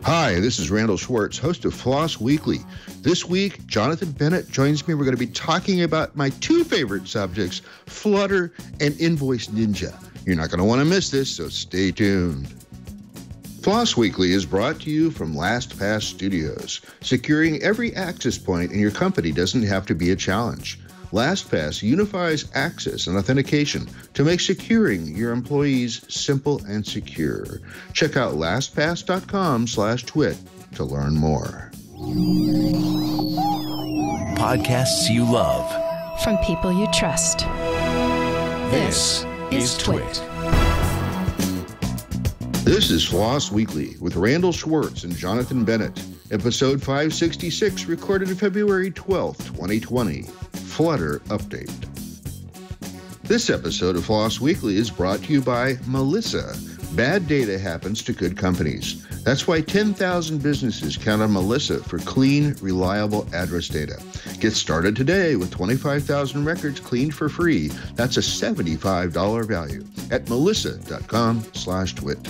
Hi, this is Randal Schwartz, host of FLOSS Weekly. This week, Jonathan Bennett joins me. We're going to be talking about my two favorite subjects, Flutter and Invoice Ninja. You're not going to want to miss this, so stay tuned. FLOSS Weekly is brought to you from LastPass Studios. Securing every access point in your company doesn't have to be a challenge. LastPass unifies access and authentication to make securing your employees simple and secure. Check out lastpass.com/twit to learn more. Podcasts you love. From people you trust. This is Twit. This is FLOSS Weekly with Randal Schwartz and Jonathan Bennett. Episode 566, recorded February 12th, 2020. Flutter Update. This episode of FLOSS Weekly is brought to you by Melissa. Bad data happens to good companies. That's why 10,000 businesses count on Melissa for clean, reliable address data. Get started today with 25,000 records cleaned for free. That's a $75 value at melissa.com/twit.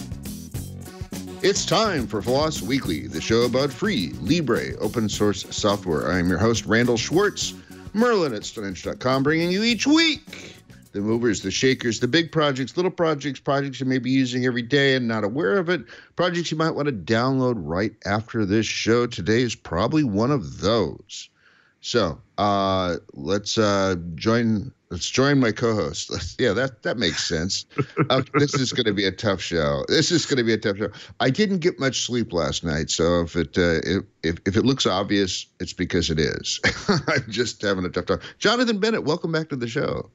It's time for FLOSS Weekly, the show about free, libre, open source software. I'm your host, Randal Schwartz, Merlin at stonehenge.com, bringing you each week the movers, the shakers, the big projects, little projects, projects you may be using every day and not aware of it, projects you might want to download right after this show. Today is probably one of those. So let's join my co-host. Yeah, that makes sense. This is going to be a tough show. I didn't get much sleep last night, so if it looks obvious, it's because it is. I'm just having a tough time. Jonathan Bennett, welcome back to the show.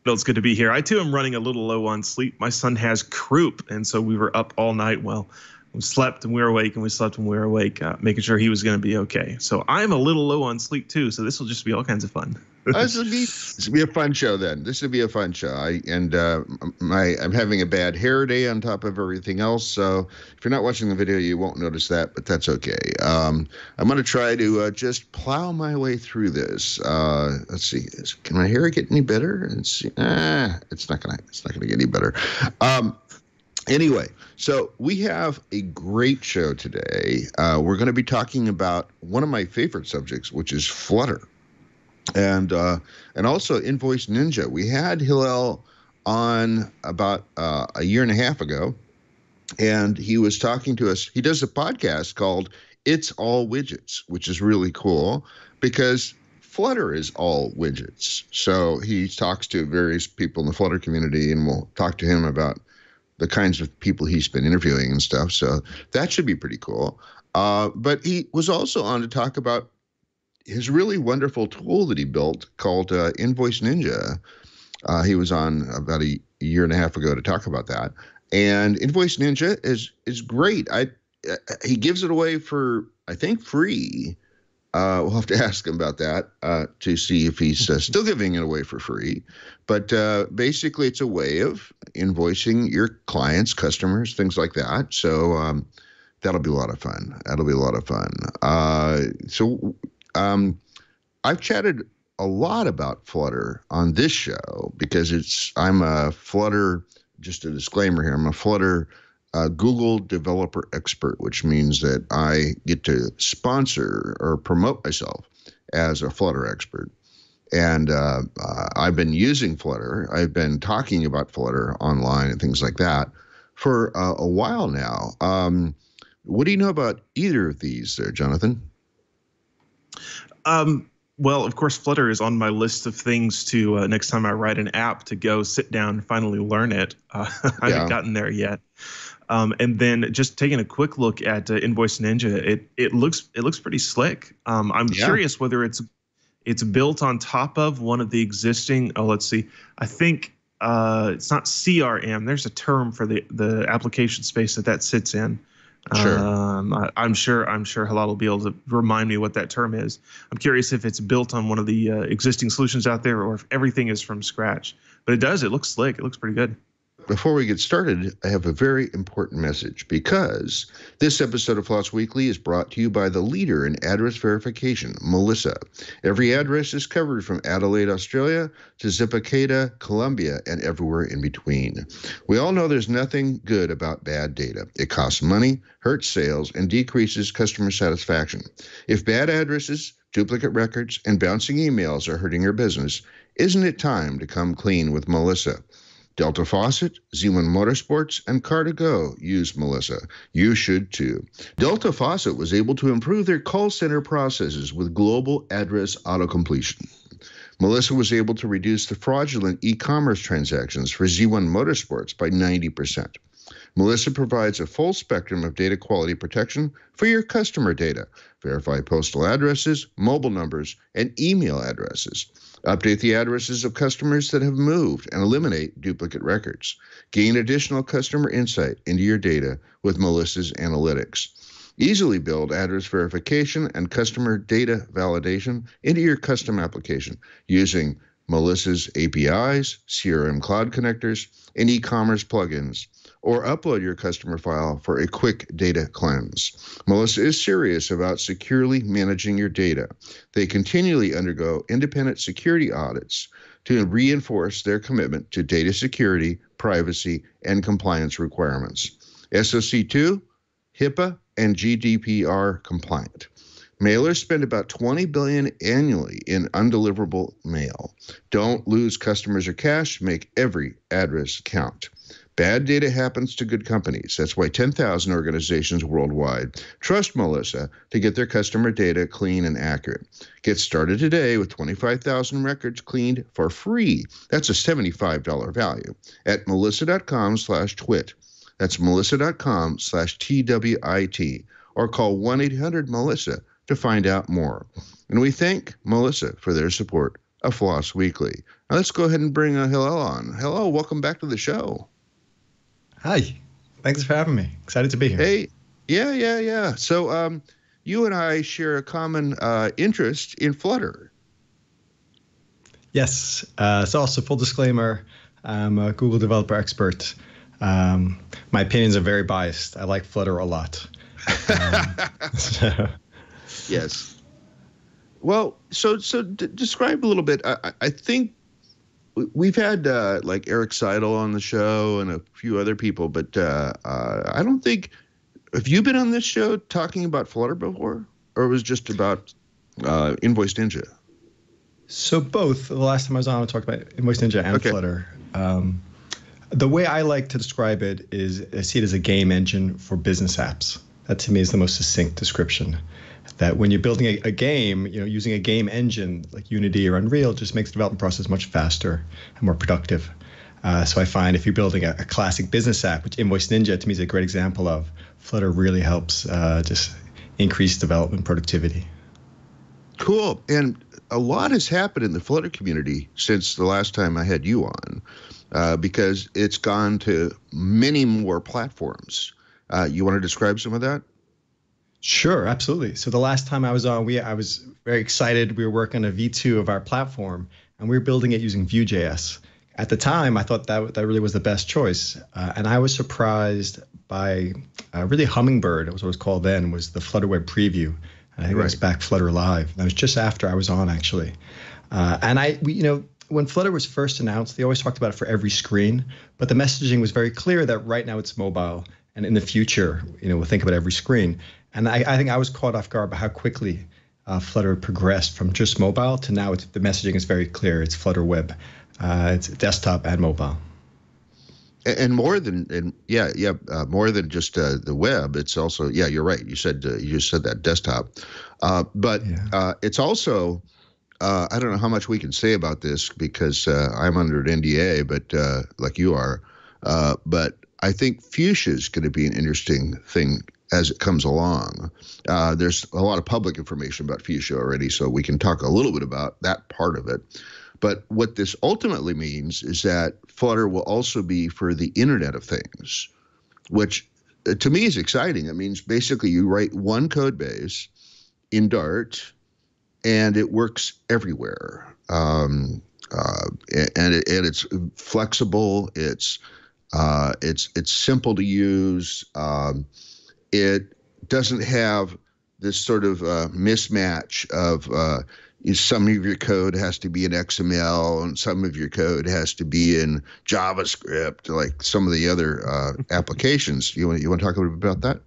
Well, it's good to be here. I, too, am running a little low on sleep. My son has croup, and so we were up all night. Well, we slept and we were awake, and we slept and we were awake, making sure he was going to be okay. So I'm a little low on sleep, too, so this will just be all kinds of fun. This will be a fun show then. This will be a fun show. I'm having a bad hair day on top of everything else. So if you're not watching the video, you won't notice that, but that's okay. I'm going to try to just plow my way through this. Let's see. Can my hair get any better? Let's see. It's not gonna get any better. Anyway, so we have a great show today. We're going to be talking about one of my favorite subjects, which is Flutter. And also Invoice Ninja. We had Hillel on about a year and a half ago, and he was talking to us. He does a podcast called It's All Widgets, which is really cool because Flutter is all widgets. So he talks to various people in the Flutter community, and we'll talk to him about the kinds of people he's been interviewing and stuff. So that should be pretty cool. But he was also on to talk about his really wonderful tool that he built called Invoice Ninja. He was on about a year and a half ago to talk about that. And Invoice Ninja is great. He gives it away for, I think, free. We'll have to ask him about that to see if he's still giving it away for free. But basically, it's a way of invoicing your clients, customers, things like that. So that'll be a lot of fun. I've chatted a lot about Flutter on this show because I'm a Flutter, just a disclaimer here, I'm a Flutter Google developer expert, which means that I get to sponsor or promote myself as a Flutter expert. And I've been using Flutter. I've been talking about Flutter online and things like that for a while now. What do you know about either of these there, Jonathan? Well, of course, Flutter is on my list of things to next time I write an app to go sit down and finally learn it. I haven't gotten there yet. And then just taking a quick look at Invoice Ninja, it looks pretty slick. I'm curious whether it's built on top of one of the existing. Oh, let's see. I think it's not CRM. There's a term for the application space that sits in. Sure. I'm sure Hillel will be able to remind me what that term is. I'm curious if it's built on one of the existing solutions out there or if everything is from scratch. But it looks slick. It looks pretty good. before we get started, I have a very important message because this episode of FLOSS Weekly is brought to you by the leader in address verification, Melissa. Every address is covered from Adelaide, Australia to Zipacada, Colombia, and everywhere in between. We all know there's nothing good about bad data. It costs money, hurts sales, and decreases customer satisfaction. If bad addresses, duplicate records, and bouncing emails are hurting your business, isn't it time to come clean with Melissa? Delta Faucet, Z1 Motorsports, and Car2Go use Melissa. You should too. Delta Faucet was able to improve their call center processes with global address auto-completion. Melissa was able to reduce the fraudulent e-commerce transactions for Z1 Motorsports by 90%. Melissa provides a full spectrum of data quality protection for your customer data. Verify postal addresses, mobile numbers, and email addresses. Update the addresses of customers that have moved and eliminate duplicate records. Gain additional customer insight into your data with Melissa's analytics. Easily build address verification and customer data validation into your custom application using Melissa's APIs, CRM cloud connectors, and e-commerce plugins, or upload your customer file for a quick data cleanse. Melissa is serious about securely managing your data. They continually undergo independent security audits to reinforce their commitment to data security, privacy, and compliance requirements. SOC 2, HIPAA, and GDPR compliant. Mailers spend about $20 billion annually in undeliverable mail. Don't lose customers or cash. Make every address count. Bad data happens to good companies. That's why 10,000 organizations worldwide trust Melissa to get their customer data clean and accurate. Get started today with 25,000 records cleaned for free. That's a $75 value at melissa.com/twit. That's melissa.com/TWIT, or call 1-800-MELISSA to find out more. And we thank Melissa for their support of FLOSS Weekly. Now let's go ahead and bring Hillel on. Hillel, welcome back to the show. Hi, thanks for having me. Excited to be here. Hey, yeah. So you and I share a common interest in Flutter. Yes, so also full disclaimer, I'm a Google developer expert. My opinions are very biased. I like Flutter a lot. Yes. Well, so describe a little bit. I think we've had like Eric Seidel on the show and a few other people, but I don't think, have you been on this show talking about Flutter before, or it was just about Invoice Ninja? So both. The last time I was on, I talked about Invoice Ninja and Flutter. The way I like to describe it is I see it as a game engine for business apps. That to me is the most succinct description. That when you're building a game, using a game engine like Unity or Unreal just makes the development process much faster and more productive. So I find if you're building a classic business app, which Invoice Ninja to me is a great example of, Flutter really helps just increase development productivity. Cool. And a lot has happened in the Flutter community since the last time I had you on, because it's gone to many more platforms. You want to describe some of that? Sure, absolutely. So the last time I was on, I was very excited. We were working on a V2 of our platform, and we were building it using Vue.js. At the time, I thought that really was the best choice. And I was surprised by really Hummingbird, it was what it was called then, was the Flutter Web Preview. And I think it was back Flutter Live. That was just after I was on, actually. When Flutter was first announced, they always talked about it for every screen, but the messaging was very clear that right now it's mobile, and in the future, we'll think about every screen. And I think I was caught off guard by how quickly Flutter progressed from just mobile to now the messaging is very clear. It's Flutter Web. It's desktop and mobile. And more than more than just the web. It's also, you're right. You said that desktop, but it's also I don't know how much we can say about this because I'm under an NDA, but like you are. But I think Fuchsia is going to be an interesting thing as it comes along. There's a lot of public information about Fuchsia already, so we can talk a little bit about that part of it. But what this ultimately means is that Flutter will also be for the Internet of Things, which to me is exciting. It means basically you write one code base in Dart, and it works everywhere. And it's flexible. It's It's simple to use. It doesn't have this sort of mismatch of some of your code has to be in XML and some of your code has to be in JavaScript, like some of the other applications. You want to talk a little bit about that?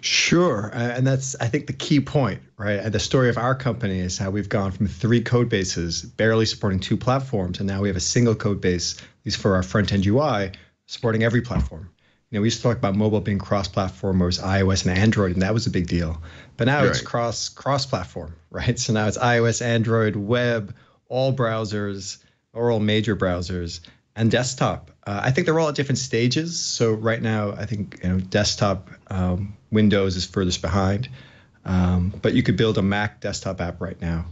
Sure. And that's, I think, the key point, right? And the story of our company is how we've gone from 3 code bases, barely supporting 2 platforms, and now we have a single code base, at least for our front-end UI, supporting every platform. We used to talk about mobile being cross-platform, where it was iOS and Android, and that was a big deal. But now it's cross-platform, right? So now it's iOS, Android, web, all browsers, or all major browsers, and desktop. I think they're all at different stages. So right now, I think desktop Windows is furthest behind, but you could build a Mac desktop app right now.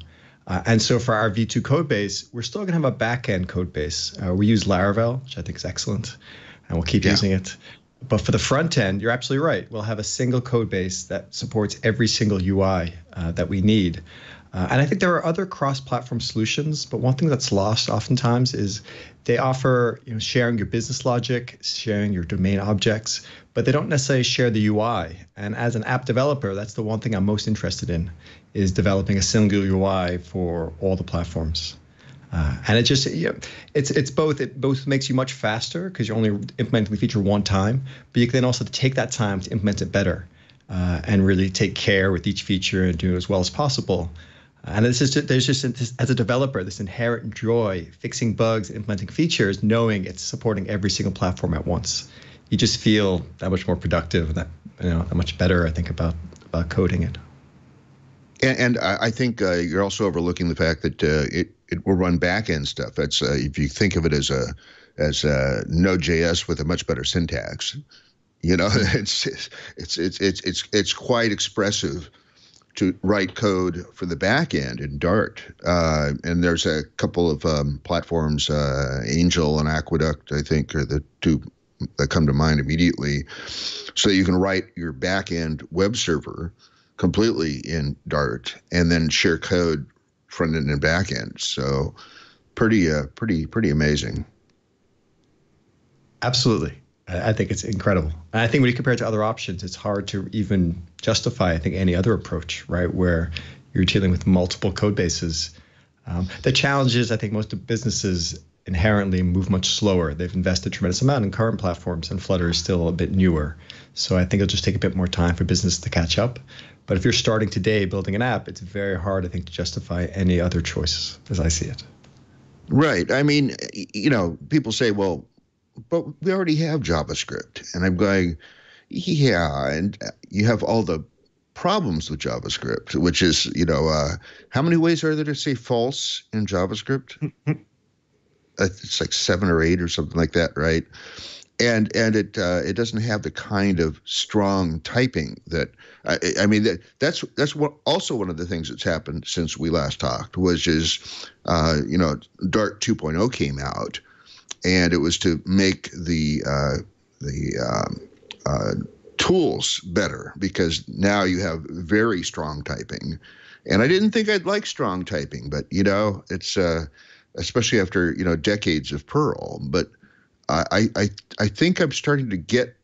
And so for our V2 code base, we're still going to have a back-end code base. We use Laravel, which I think is excellent, and we'll keep using it. But for the front end, you're absolutely right. We'll have a single code base that supports every single UI that we need. And I think there are other cross-platform solutions, but one thing that's lost oftentimes is they offer sharing your business logic, sharing your domain objects, but they don't necessarily share the UI. And as an app developer, that's the one thing I'm most interested in, is developing a single UI for all the platforms. And it just, it's both. It both makes you much faster because you're only implementing the feature one time, but you can then also take that time to implement it better and really take care with each feature and do it as well as possible. And there's just as a developer, this inherent joy fixing bugs and implementing features, knowing it's supporting every single platform at once. You just feel that much more productive, that much better, I think, about coding it. And I think you're also overlooking the fact that it will run back-end stuff. That's if you think of it as a Node.js with a much better syntax, it's quite expressive to write code for the back end in Dart. And there's a couple of platforms, Angel and Aqueduct, I think, are the 2 that come to mind immediately. So you can write your back end web server completely in Dart and then share code front end and back end. So pretty amazing. Absolutely. I think it's incredible. And I think when you compare it to other options, it's hard to even justify, I think, any other approach, right, where you're dealing with multiple code bases. The challenge is, I think, most of businesses inherently move much slower. They've invested a tremendous amount in current platforms, and Flutter is still a bit newer. So I think it'll just take a bit more time for business to catch up. But if you're starting today building an app, it's very hard, I think, to justify any other choices, as I see it. Right. I mean, people say, well, but we already have JavaScript. And I'm going, yeah, and you have all the problems with JavaScript, which is, how many ways are there to say false in JavaScript? It's like 7 or 8 or something like that, right? And it doesn't have the kind of strong typing that that's what also one of the things that's happened since we last talked, which is Dart 2.0 came out, and it was to make the tools better, because now you have very strong typing. And I didn't think I'd like strong typing, but it's especially after decades of Perl. But I think I'm starting to get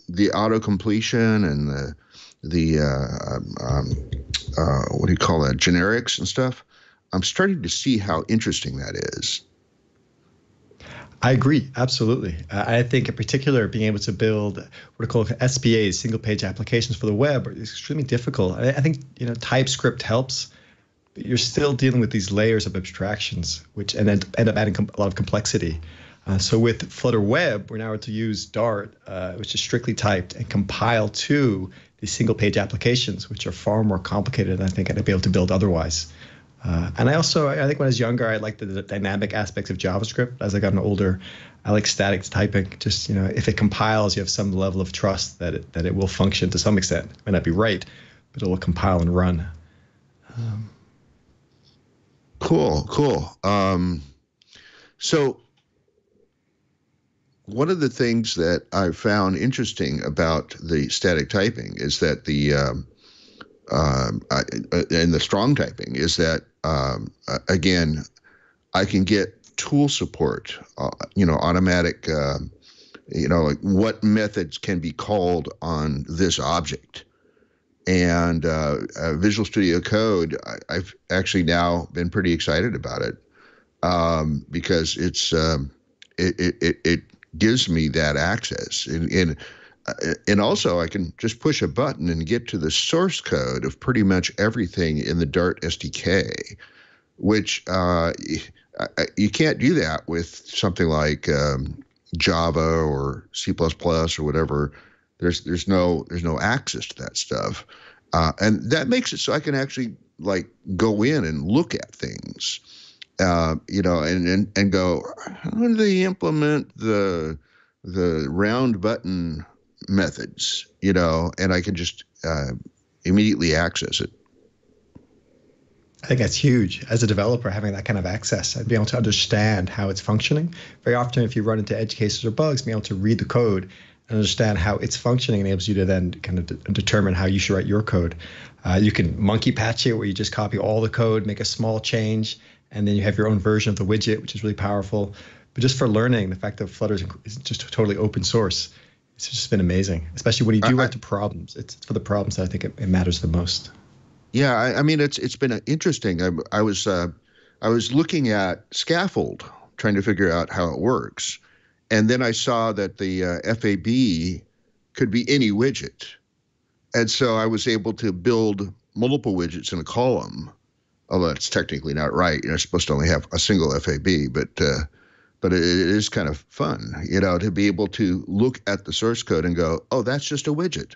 the auto completion and the what do you call that, generics and stuff. I'm starting to see how interesting that is. I agree, absolutely. I think in particular, being able to build what are called SPAs, single page applications for the web, is extremely difficult. I think TypeScript helps, but you're still dealing with these layers of abstractions, which and then end up adding a lot of complexity. So with Flutter Web, we're now able to use Dart, which is strictly typed, and compile to these single page applications, which are far more complicated than I think I'd be able to build otherwise. And I think when I was younger, I liked the dynamic aspects of JavaScript. As I got older, I like static typing. Just, if it compiles, you have some level of trust that it will function to some extent. It might not be right, but it will compile and run. Cool. So one of the things that I found interesting about the static typing is that and the strong typing is that, again, I can get tool support, automatic, like what methods can be called on this object. And Visual Studio Code, I've actually now been pretty excited about it because it gives me that access. And also I can just push a button and get to the source code of pretty much everything in the Dart SDK, which you can't do that with something like Java or C++ or whatever. There's no access to that stuff, and that makes it so I can actually like go in and look at things, and go, how do they implement the round button methods, and I can just immediately access it. I think that's huge. As a developer, having that kind of access and being able to understand how it's functioning. Very often, if you run into edge cases or bugs, being able to read the code and understand how it's functioning enables you to then kind of determine how you should write your code. You can monkey patch it, where you just copy all the code, make a small change, and then you have your own version of the widget, which is really powerful. But just for learning, the fact that Flutter is just totally open source, it's just been amazing, especially when you do write to problems. It's for the problems that I think it matters the most. Yeah, I mean, it's been interesting. I was looking at Scaffold, trying to figure out how it works, and then I saw that the FAB could be any widget, and so I was able to build multiple widgets in a column. Although it's technically not right, you're supposed to only have a single FAB, but it is kind of fun, to be able to look at the source code and go, oh, that's just a widget.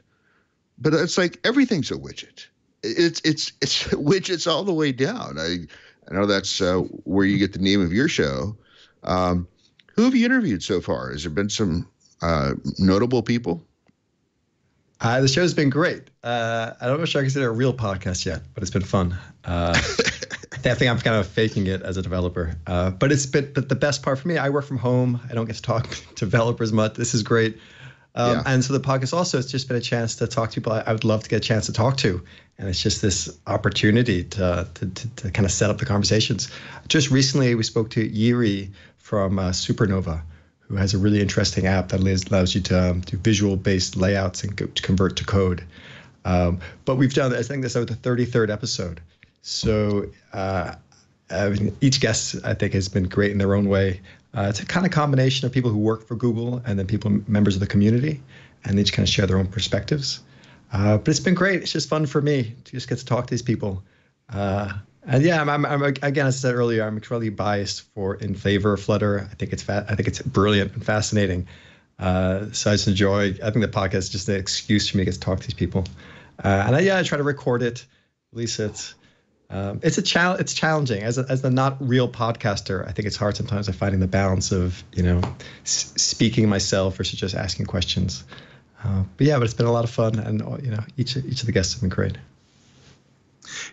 But it's like everything's a widget. It's widgets all the way down. I know that's where you get the name of your show. Who have you interviewed so far? Has there been some notable people? The show's been great. I don't know if I consider it a real podcast yet, but it's been fun. I think I'm kind of faking it as a developer. But the best part for me, I work from home. I don't get to talk to developers much. This is great. And so the podcast also, it's just been a chance to talk to people I would love to get a chance to talk to. And it's just this opportunity to kind of set up the conversations. Just recently, we spoke to Yiri from Supernova, who has a really interesting app that allows you to do visual-based layouts and convert to code. But we've done, I think this is the 33rd episode. So each guest, I think, has been great in their own way. It's a kind of combination of people who work for Google and then members of the community, and they just kind of share their own perspectives. But it's been great. It's just fun for me to just get to talk to these people. And yeah, I'm again, as I said earlier, I'm incredibly biased in favor of Flutter. I think it's brilliant and fascinating. So I just enjoy. I think the podcast is just an excuse for me to get to talk to these people. And I try to record it, release it. It's challenging as the not real podcaster. I think it's hard sometimes of finding the balance of speaking myself versus just asking questions. But it's been a lot of fun, and each of the guests have been great.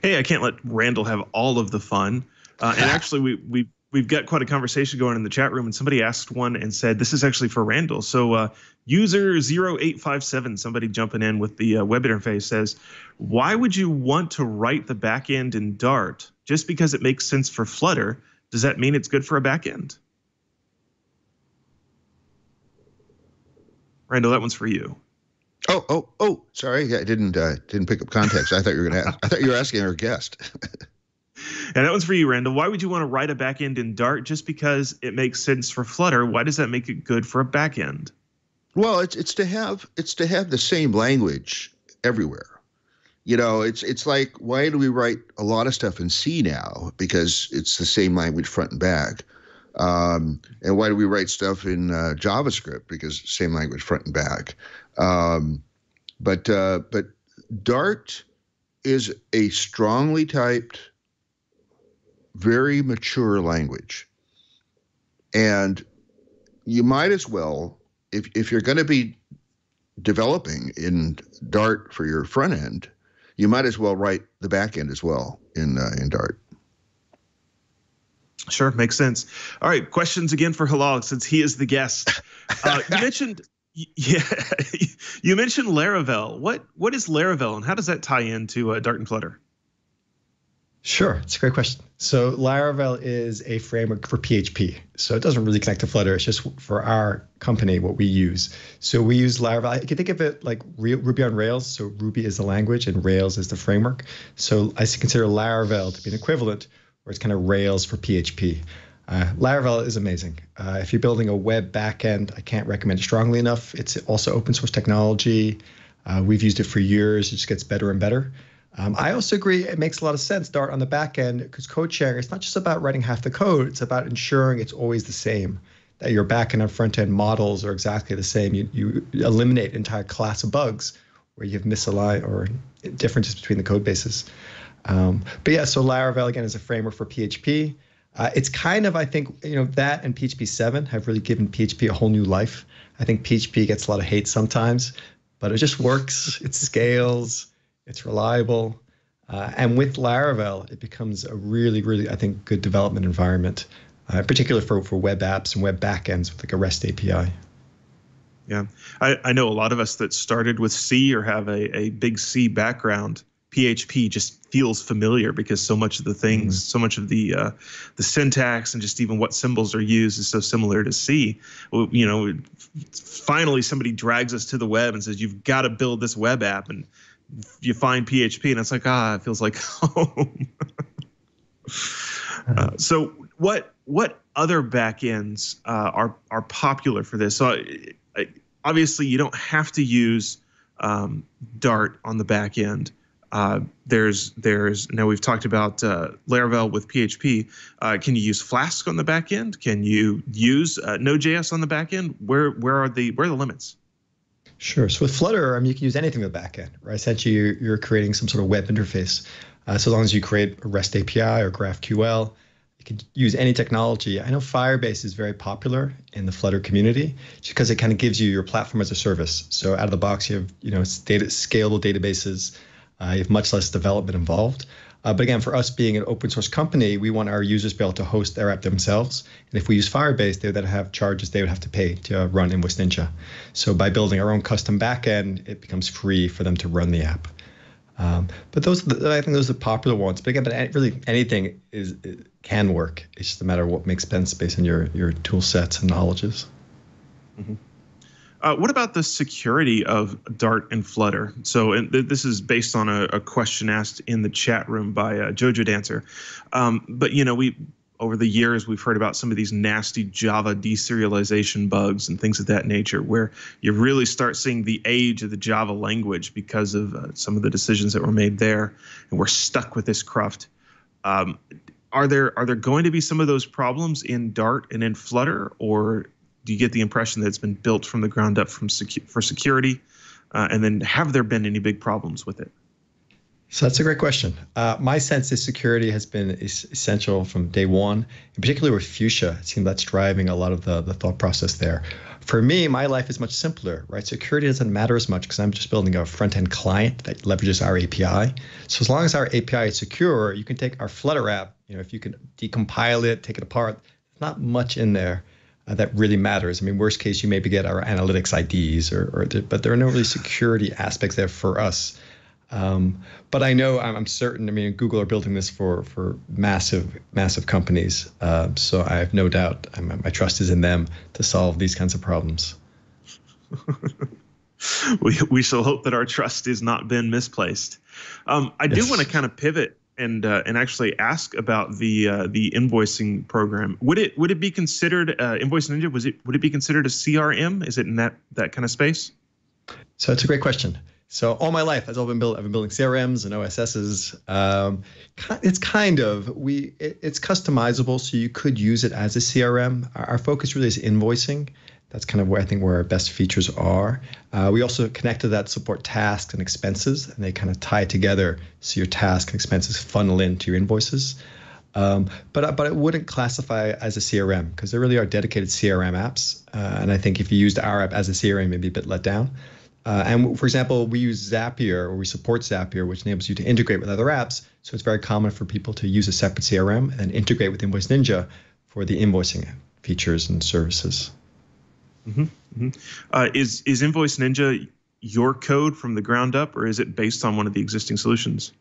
Hey, I can't let Randal have all of the fun. And actually, we've got quite a conversation going in the chat room, and somebody asked one and said, this is actually for Randal. So user 0857, somebody jumping in with the web interface, says, why would you want to write the backend in Dart? Just because it makes sense for Flutter, does that mean it's good for a backend? Randal, that one's for you. Oh! Sorry, I didn't pick up context. I thought you were asking our guest. And that one's for you, Randal. Why would you want to write a backend in Dart just because it makes sense for Flutter? Why does that make it good for a backend? Well, it's to have the same language everywhere. It's like, why do we write a lot of stuff in C now? Because it's the same language front and back. And why do we write stuff in JavaScript? Because same language front and back. But Dart is a strongly typed, very mature language. And you might as well, if you're going to be developing in Dart for your front end, you might as well write the back end as well in Dart. Sure, makes sense. All right, questions again for Hillel, since he is the guest. You mentioned Laravel. What is Laravel, and how does that tie into Dart and Flutter? Sure, it's a great question. So Laravel is a framework for PHP. So it doesn't really connect to Flutter. It's just for our company what we use. So we use Laravel. You can think of it like Ruby on Rails. So Ruby is the language and Rails is the framework. So I consider Laravel to be an equivalent, where it's kind of Rails for PHP. Laravel is amazing. If you're building a web backend, I can't recommend it strongly enough. It's also open source technology. We've used it for years. It just gets better and better. I also agree it makes a lot of sense, Dart, on the back end, because code sharing, it's not just about writing half the code. It's about ensuring it's always the same, that your back end and front end models are exactly the same. You eliminate an entire class of bugs where you have misaligned or differences between the code bases. But yeah, so Laravel, again, is a framework for PHP. It's kind of, I think, that and PHP 7 have really given PHP a whole new life. I think PHP gets a lot of hate sometimes, but it just works. It scales. It's reliable. And with Laravel, it becomes a really, really, I think, good development environment, particularly for web apps and web backends with like a REST API. Yeah, I know a lot of us that started with C or have a big C background. PHP just feels familiar because so much of the things, so much of the syntax and just even what symbols are used is so similar to C. Well, finally somebody drags us to the web and says, you've got to build this web app, and you find PHP and it's like, it feels like home. So what other backends are popular for this? So obviously you don't have to use Dart on the back end. There's now we've talked about Laravel with PHP. Can you use Flask on the back end? Can you use Node.js on the back end? Where are the limits? Sure. So with Flutter, you can use anything with the backend, right? Essentially, you're creating some sort of web interface. So long as you create a REST API or GraphQL, you can use any technology. I know Firebase is very popular in the Flutter community just because it kind of gives you your platform as a service. So out of the box, you have scalable databases. You have much less development involved. But again, for us being an open source company, we want our users to be able to host their app themselves. And if we use Firebase, they would then have charges they would have to pay to run Invoice Ninja. So by building our own custom backend, it becomes free for them to run the app. But I think those are the popular ones. But again, really anything can work. It's just a matter of what makes sense based on your tool sets and knowledges. Mm-hmm. What about the security of Dart and Flutter? So, and this is based on a question asked in the chat room by Jojo Dancer. But over the years, we've heard about some of these nasty Java deserialization bugs and things of that nature, where you really start seeing the age of the Java language because of some of the decisions that were made there, and we're stuck with this cruft. Are there going to be some of those problems in Dart and in Flutter, or do you get the impression that it's been built from the ground up for security? And then have there been any big problems with it? So that's a great question. My sense is security has been essential from day one, in particular with Fuchsia. It seems that's driving a lot of the thought process there. For me, my life is much simpler, right? Security doesn't matter as much because I'm just building a front-end client that leverages our API. So as long as our API is secure, you can take our Flutter app, if you can decompile it, take it apart, there's not much in there that really matters. Worst case, you maybe get our analytics IDs, but there are no really security aspects there for us. But I know, I'm certain, Google are building this for massive companies. So I have no doubt, my trust is in them to solve these kinds of problems. We shall hope that our trust has not been misplaced. I do want to kind of pivot and actually ask about the invoicing program. Would it be considered Invoice Ninja? Would it be considered a CRM? Is it in that kind of space? So it's a great question. So all my life, I've been building CRMs and OSSs. It's it's customizable, so you could use it as a CRM. Our focus really is invoicing. That's kind of where I think where our best features are. We also connect to that support tasks and expenses, and they kind of tie together so your tasks and expenses funnel into your invoices. But it wouldn't classify as a CRM because there really are dedicated CRM apps. And I think if you used our app as a CRM, you'd be a bit let down. And for example, we use Zapier, or we support Zapier, which enables you to integrate with other apps. So it's very common for people to use a separate CRM and integrate with Invoice Ninja for the invoicing features and services. Mm-hmm. Mm-hmm. Is Invoice Ninja your code from the ground up, or is it based on one of the existing solutions?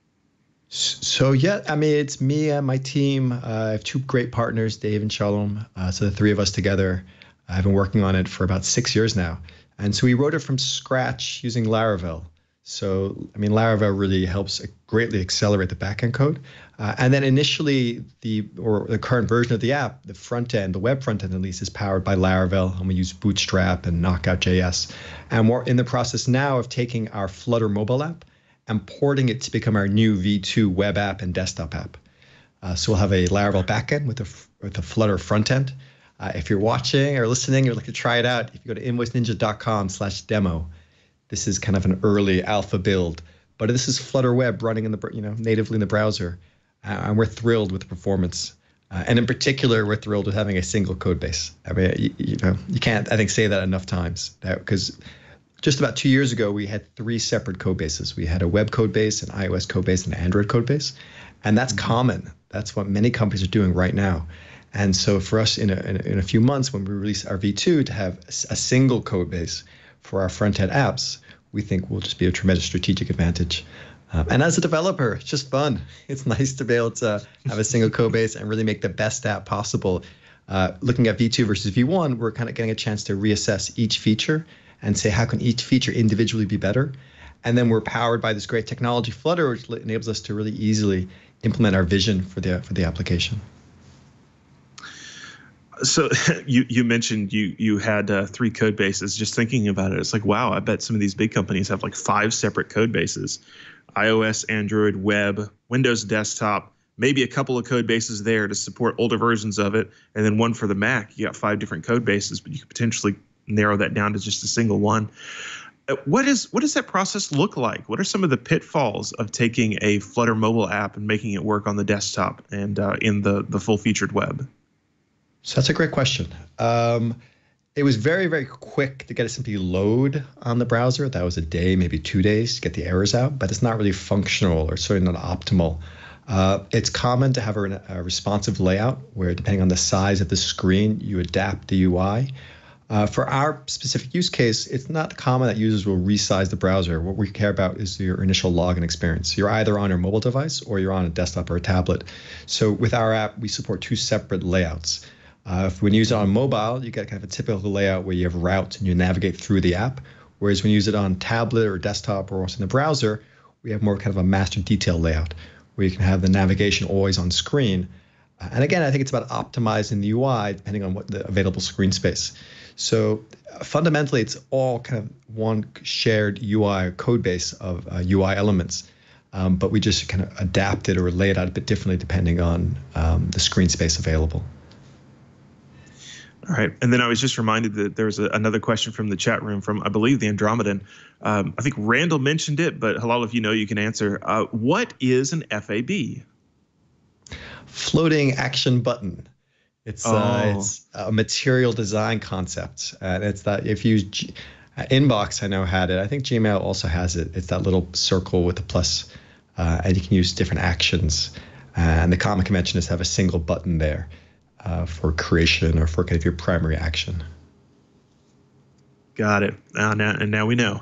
So yeah, I mean, it's me and my team. I have two great partners, Dave and Shalom. So the three of us together. I've been working on it for about 6 years now. And so we wrote it from scratch using Laravel. So, I mean, Laravel really helps greatly accelerate the backend code. And then initially, the current version of the app, the front end, the web front end at least, is powered by Laravel. And we use Bootstrap and Knockout.js. And we're in the process now of taking our Flutter mobile app and porting it to become our new V2 web app and desktop app. So we'll have a Laravel backend with a Flutter front end. If you're watching or listening, you'd like to try it out, if you go to invoiceninja.com/demo, this is kind of an early alpha build. But this is Flutter Web running in the natively in the browser, and we're thrilled with the performance. And in particular, we're thrilled with having a single code base. I mean, you can't, I think, say that enough times, because just about 2 years ago, we had 3 separate code bases. We had a web code base, an iOS code base, and an Android code base. And that's common. That's what many companies are doing right now. And so for us in a few months, when we release our V2, to have a single code base for our front-end apps, we think will just be a tremendous strategic advantage. And as a developer, it's just fun. It's nice to be able to have a single code base and really make the best app possible. Looking at V2 versus V1, we're kind of getting a chance to reassess each feature and say, how can each feature individually be better? And then we're powered by this great technology, Flutter, which enables us to really easily implement our vision for the application. So you mentioned you had 3 code bases. Just thinking about it, it's like, wow, I bet some of these big companies have like 5 separate code bases: iOS, Android, web, Windows desktop, maybe a couple of code bases there to support older versions of it, and then one for the Mac. You got 5 different code bases, but you could potentially narrow that down to just a single one. What does that process look like? What are some of the pitfalls of taking a Flutter mobile app and making it work on the desktop and in the full-featured web? So that's a great question. It was very, very quick to get it simply load on the browser. That was a day, maybe 2 days to get the errors out, but it's not really functional or certainly not optimal. It's common to have a responsive layout where, depending on the size of the screen, you adapt the UI. For our specific use case, it's not common that users will resize the browser. What we care about is your initial login experience. You're either on your mobile device or you're on a desktop or a tablet. So with our app, we support 2 separate layouts. When you use it on mobile, you get kind of a typical layout where you have routes and you navigate through the app. Whereas when you use it on tablet or desktop or also in the browser, we have more kind of a master detail layout where you can have the navigation always on screen. And again, I think it's about optimizing the UI depending on what the available screen space. So fundamentally, it's all kind of one shared UI code base of UI elements. But we just kind of adapt it or lay it out a bit differently depending on the screen space available. All right. And then I was just reminded that there's another question from the chat room from, I believe, the Andromedan. I think Randal mentioned it, but Hillel, if you know, you can answer. What is an FAB? Floating action button. It's a material design concept. And it's that if you Inbox, I know, had it. I think Gmail also has it. It's that little circle with a plus, and you can use different actions. And the common convention is to have a single button there. For creation or for kind of your primary action. Got it. Now we know.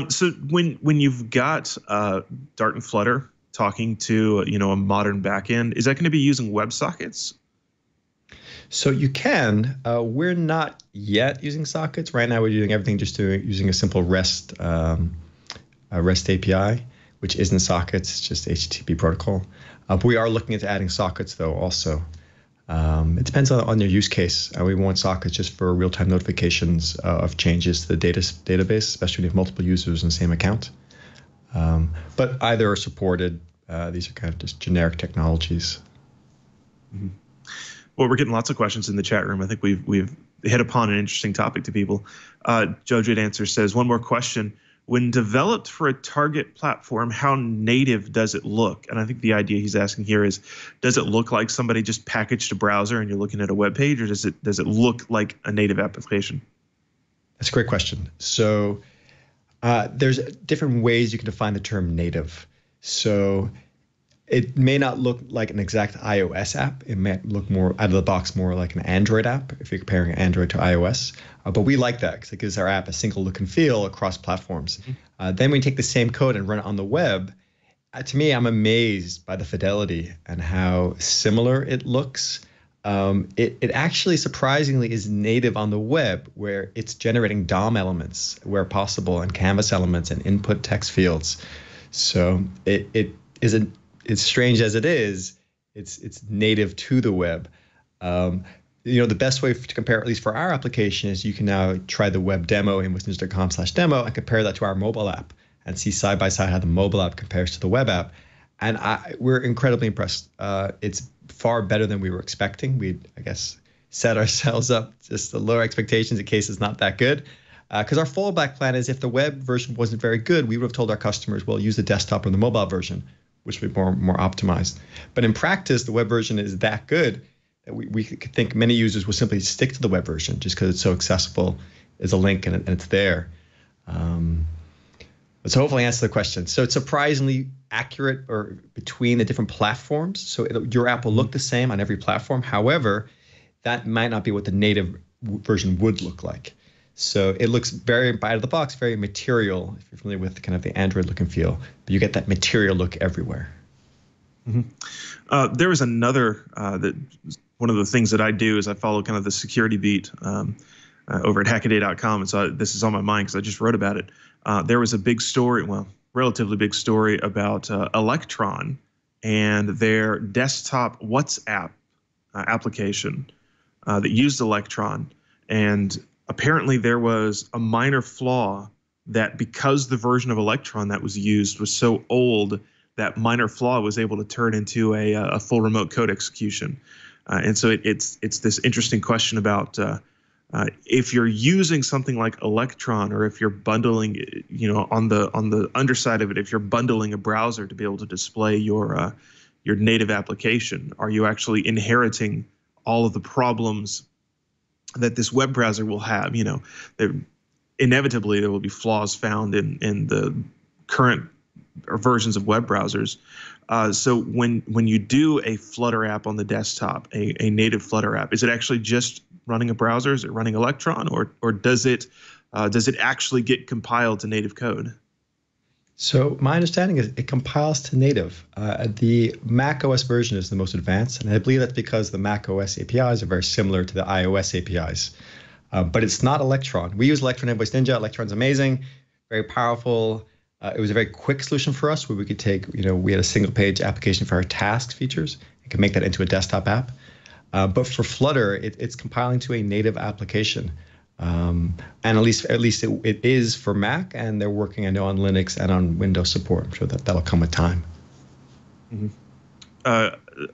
So when you've got Dart and Flutter talking to a modern backend, is that going to be using WebSockets? So you can. We're not yet using sockets right now. We're doing everything just using a simple REST API, which isn't sockets, it's just HTTP protocol. But we are looking into adding sockets though also. It depends on your use case. We want sockets just for real-time notifications of changes to the database, especially when you have multiple users in the same account. But either are supported. These are kind of just generic technologies. Mm-hmm. Well, we're getting lots of questions in the chat room. I think we've hit upon an interesting topic to people. Jojo Answer says, one more question. When developed for a target platform, how native does it look? And I think the idea he's asking here is, does it look like somebody just packaged a browser and you're looking at a web page, or does it look like a native application? That's a great question. So there's different ways you can define the term native. So it may not look like an exact iOS app. It may look more out of the box, more like an Android app if you're comparing Android to iOS. But we like that because it gives our app a single look and feel across platforms. Mm-hmm. Then we take the same code and run it on the web. to me, I'm amazed by the fidelity and how similar it looks. It actually surprisingly is native on the web, where it's generating DOM elements where possible and canvas elements and input text fields. So it's strange as it is, it's native to the web. The best way to compare, at least for our application, is you can now try the web demo in invoiceninja.com/demo and compare that to our mobile app and see side by side how the mobile app compares to the web app. And we're incredibly impressed. It's far better than we were expecting. We, I guess, set ourselves up just the lower expectations in case it's not that good. Because our fallback plan is if the web version wasn't very good, we would have told our customers, well, use the desktop or the mobile version, which would be more optimized. But in practice, the web version is that good that we think many users will simply stick to the web version just because it's so accessible. There's a link and it's there. So hopefully I answer the question. So it's surprisingly accurate or between the different platforms. So your app will look the same on every platform. However, that might not be what the native version would look like. So it looks very, out of the box, very material, if you're familiar with kind of the Android look and feel. But you get that material look everywhere. Mm-hmm. There was another, one of the things that I do is I follow kind of the security beat over at Gde.com. And so this is on my mind because I just wrote about it. There was a big story, relatively big story about Electron and their desktop WhatsApp application that used Electron. And apparently there was a minor flaw that because the version of Electron that was used was so old, that minor flaw was able to turn into a full remote code execution. And so it's this interesting question about if you're using something like Electron, or if you're bundling, on the underside of it, if you're bundling a browser to be able to display your native application, are you actually inheriting all of the problems that this web browser will have? Inevitably there will be flaws found in the current versions of web browsers. So when you do a Flutter app on the desktop, a native Flutter app, is it actually just running a browser? Is it running Electron, or does it actually get compiled to native code? So my understanding is it compiles to native. The Mac OS version is the most advanced, and I believe that's because the Mac OS APIs are very similar to the iOS APIs. But it's not Electron. We use Electron Invoice Ninja. Electron's amazing, very powerful. It was a very quick solution for us where we could take, we had a single page application for our tasks features and could make that into a desktop app. But for Flutter, it's compiling to a native application. And at least it is for Mac, and they're working, I know, on Linux and on Windows support. I'm sure that'll come with time. Mm-hmm.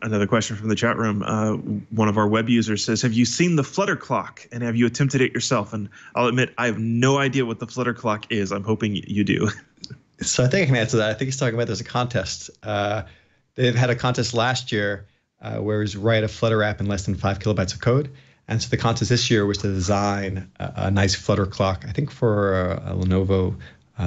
Another question from the chat room. One of our web users says, have you seen the Flutter clock, and have you attempted it yourself? And I'll admit, I have no idea what the Flutter clock is. I'm hoping you do. So I think I can answer that. I think he's talking about there's a contest. They've had a contest last year where it was write a Flutter app in less than 5 kilobytes of code. And so the contest this year was to design a nice Flutter clock, I think for a Lenovo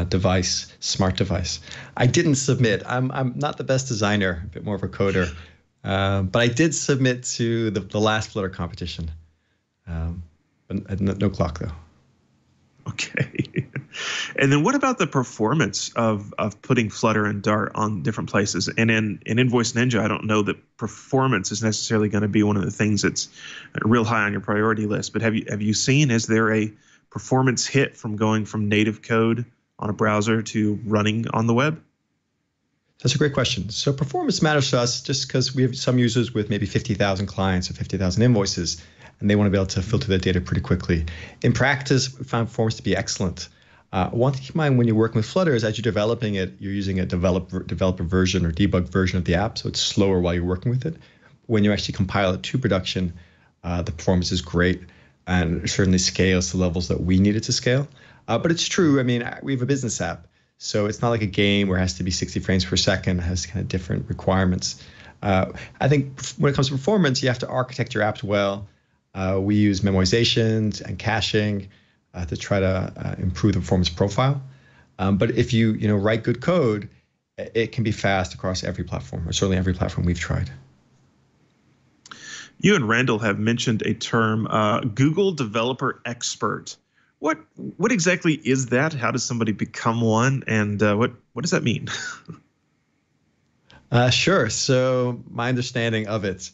device, smart device. I didn't submit. I'm not the best designer, a bit more of a coder. But I did submit to the last Flutter competition. But no clock, though. Okay. And then what about the performance of putting Flutter and Dart on different places? And in Invoice Ninja, I don't know that performance is necessarily going to be one of the things that's real high on your priority list. But have you seen, is there a performance hit from going from native code on a browser to running on the web? That's a great question. So performance matters to us just because we have some users with maybe 50,000 clients or 50,000 invoices, and they want to be able to filter their data pretty quickly. In practice, we found performance to be excellent. One thing to keep in mind when you're working with Flutter is as you're developing it, you're using a developer version or debug version of the app, so it's slower while you're working with it. When you actually compile it to production, the performance is great, and it certainly scales to levels that we need it to scale. But it's true. I mean, we have a business app, so it's not like a game where it has to be 60 frames per second. It has kind of different requirements. I think when it comes to performance, you have to architect your apps well. We use memorizations and caching to try to improve the performance profile. But if you write good code, it can be fast across every platform, or certainly every platform we've tried. You and Randal have mentioned a term, Google Developer Expert. What exactly is that? How does somebody become one? And what does that mean? Sure. So my understanding of it,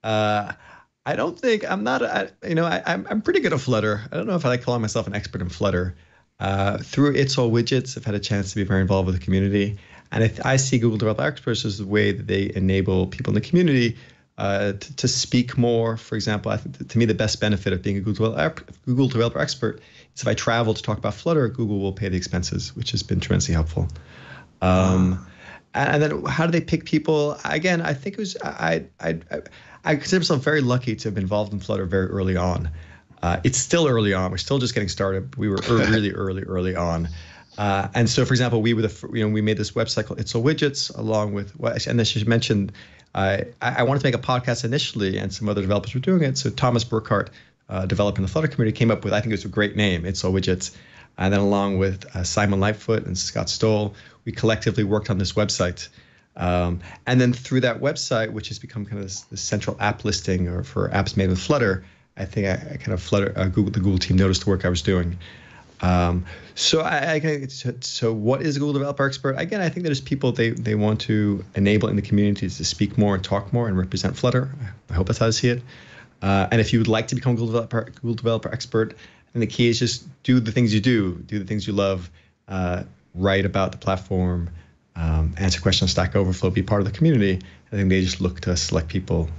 I don't think I'm not. I'm pretty good at Flutter. I don't know if I like calling myself an expert in Flutter. Through It's All Widgets, I've had a chance to be very involved with the community, and I see Google Developer Experts as the way that they enable people in the community to speak more. For example, I think to me the best benefit of being a Google Developer Expert is if I travel to talk about Flutter, Google will pay the expenses, which has been tremendously helpful. And then how do they pick people? Again, I think it was I consider myself very lucky to have been involved in Flutter very early on. It's still early on. We're still just getting started. We were really early on. And so, for example, we made this website called It's All Widgets, along with and as you mentioned, I wanted to make a podcast initially, and some other developers were doing it. So Thomas Burkhart, developer in the Flutter community, came up with, I think it was a great name, It's All Widgets. And then along with Simon Lightfoot and Scott Stoll, we collectively worked on this website. And then through that website, which has become kind of the central app listing or for apps made with Flutter, I think I kind of the Google team noticed the work I was doing. So what is a Google Developer Expert? Again, I think there's people they want to enable in the community to speak more and talk more and represent Flutter. I hope that's how I see it. And if you would like to become a Google Developer Expert, then the key is just do the things you do the things you love, write about the platform, answer questions on Stack Overflow, be part of the community. I think they just look to select people.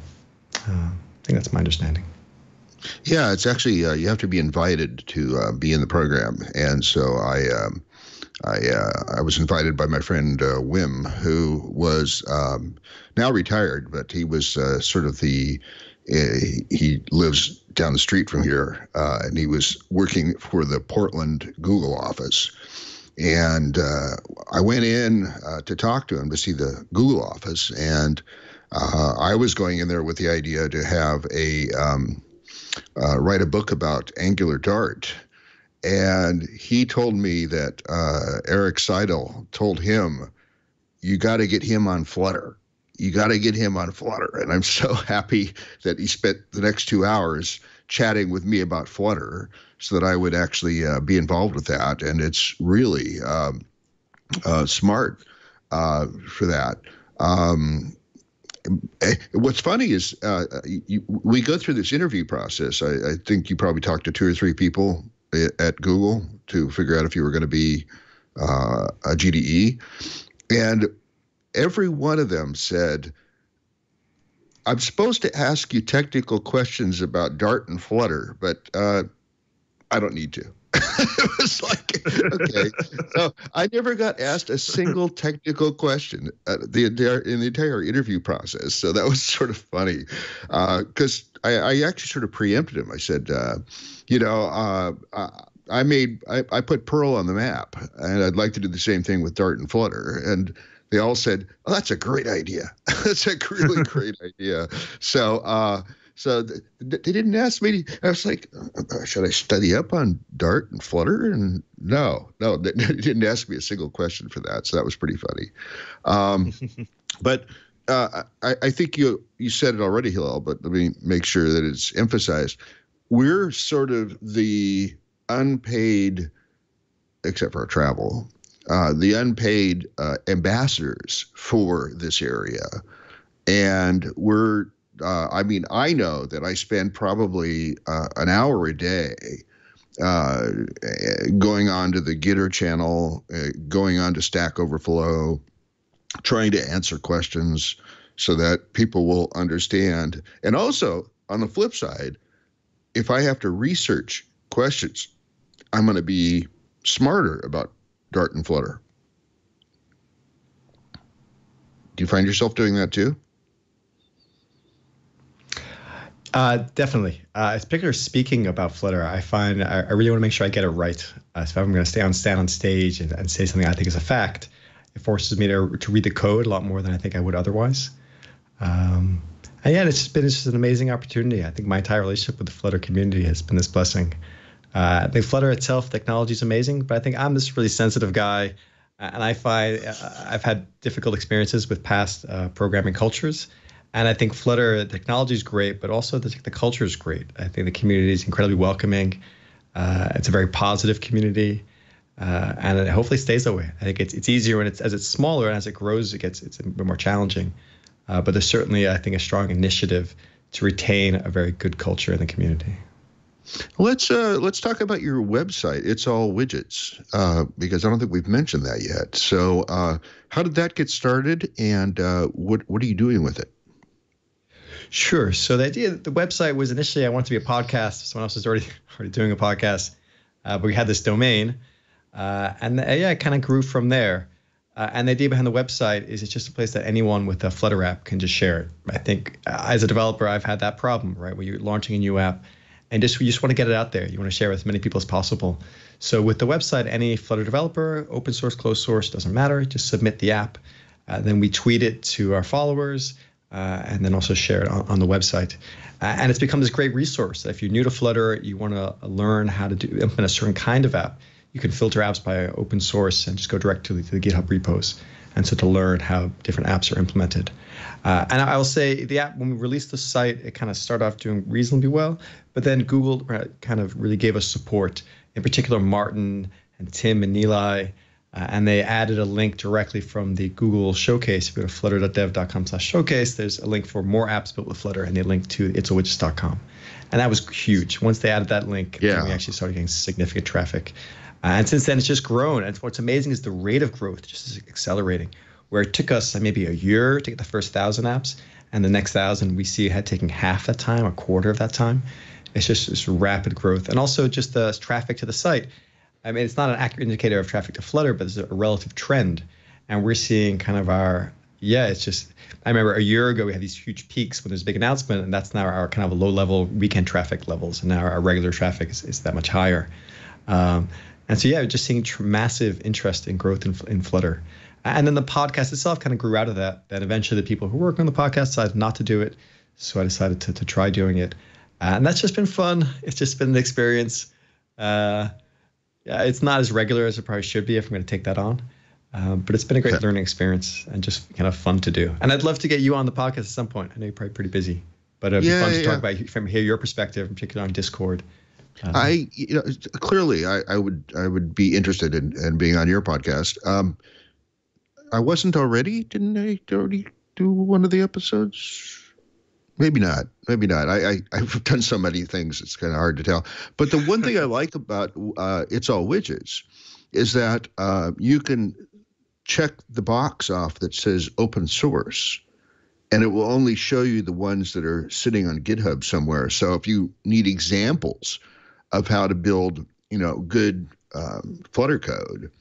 I think that's my understanding. Yeah, it's actually you have to be invited to be in the program, and so I was invited by my friend Wim, who was now retired, but he was sort of he lives down the street from here, and he was working for the Portland Google office. And I went in to talk to him to see the Google office, and I was going in there with the idea to have write a book about Angular Dart. And he told me that Eric Seidel told him, you got to get him on Flutter. You got to get him on Flutter. And I'm so happy that he spent the next 2 hours chatting with me about Flutter so that I would actually be involved with that. And it's really smart for that. What's funny is we go through this interview process. I think you probably talked to 2 or 3 people at Google to figure out if you were going to be a GDE. And every one of them said, I'm supposed to ask you technical questions about Dart and Flutter, but I don't need to. It was like, okay. So I never got asked a single technical question in the entire interview process. So that was sort of funny because I actually sort of preempted him. I said, I put Perl on the map, and I'd like to do the same thing with Dart and Flutter. And they all said, "Oh, that's a great idea. That's a really great idea." So they didn't ask me. I was like, should I study up on Dart and Flutter? And no, they didn't ask me a single question for that. So that was pretty funny. But I think you said it already, Hillel, but let me make sure that it's emphasized. We're sort of the unpaid, except for our travel, the unpaid ambassadors for this area. And we're I know that I spend probably an hour a day going on to the Gitter channel, going on to Stack Overflow, trying to answer questions so that people will understand. And also, on the flip side, if I have to research questions, I'm going to be smarter about Dart and Flutter. Do you find yourself doing that too? Definitely. Particularly speaking about Flutter, I find I really want to make sure I get it right. So if I'm going to stand on stage and say something I think is a fact, it forces me to read the code a lot more than I think I would otherwise. And yeah, it's just an amazing opportunity. I think my entire relationship with the Flutter community has been this blessing. I think Flutter itself, technology is amazing, but I think I'm this really sensitive guy, and I find I've had difficult experiences with past programming cultures. And I think Flutter technology is great, but also the culture is great. I think the community is incredibly welcoming. It's a very positive community. and it hopefully stays that way. I think it's easier when as it's smaller, and as it grows, it's a bit more challenging. But there's certainly, I think, a strong initiative to retain a very good culture in the community. Let's talk about your website. It's all widgets, because I don't think we've mentioned that yet. So how did that get started, and what are you doing with it? Sure. So the idea that the website was initially I wanted to be a podcast. Someone else was already doing a podcast, but we had this domain, and it kind of grew from there. And the idea behind the website is it's just a place that anyone with a Flutter app can just share it. I think as a developer, I've had that problem, right, where you're launching a new app, and you just want to get it out there. You want to share with as many people as possible. So with the website, any Flutter developer, open source, closed source, doesn't matter. Just submit the app. Then we tweet it to our followers, and then also share it on the website. And it's become this great resource. If you're new to Flutter, you want to learn how to implement a certain kind of app, you can filter apps by open source and just go direct to the GitHub repos. And so to learn how different apps are implemented. And I will say the app, when we released the site, it kind of started off doing reasonably well, but then Google kind of really gave us support, in particular Martin and Tim and Nilay, and they added a link directly from the Google showcase. If you go to flutter.dev.com/showcase, there's a link for more apps built with Flutter, and they link to itsawidgets.com. And that was huge. Once they added that link, then we actually started getting significant traffic. And since then, it's just grown. And what's amazing is the rate of growth just is accelerating, where it took us maybe a year to get the first 1,000 apps, and the next 1,000 we see had taken half that time, a quarter of that time. It's just this rapid growth. And also just the traffic to the site. I mean, it's not an accurate indicator of traffic to Flutter, but it's a relative trend. And we're seeing kind of it's just, I remember a year ago we had these huge peaks when there's a big announcement, and that's now our kind of low-level weekend traffic levels. And now our regular traffic is that much higher. And so, we're just seeing massive interest in growth in Flutter. And then the podcast itself kind of grew out of that. Then eventually the people who work on the podcast decided not to do it. So I decided to try doing it. And that's just been fun. It's just been an experience. It's not as regular as it probably should be if I'm going to take that on. But it's been a great learning experience and just kind of fun to do. And I'd love to get you on the podcast at some point. I know you're probably pretty busy. But it'd be fun to talk about hear your perspective, particularly on Discord. Clearly I would be interested in being on your podcast. I wasn't already. Didn't I already do one of the episodes? Maybe not. I've done so many things, it's kind of hard to tell. But the one thing I like about It's All Widgets is that you can check the box off that says open source, and it will only show you the ones that are sitting on GitHub somewhere. So if you need examples of how to build, good Flutter code,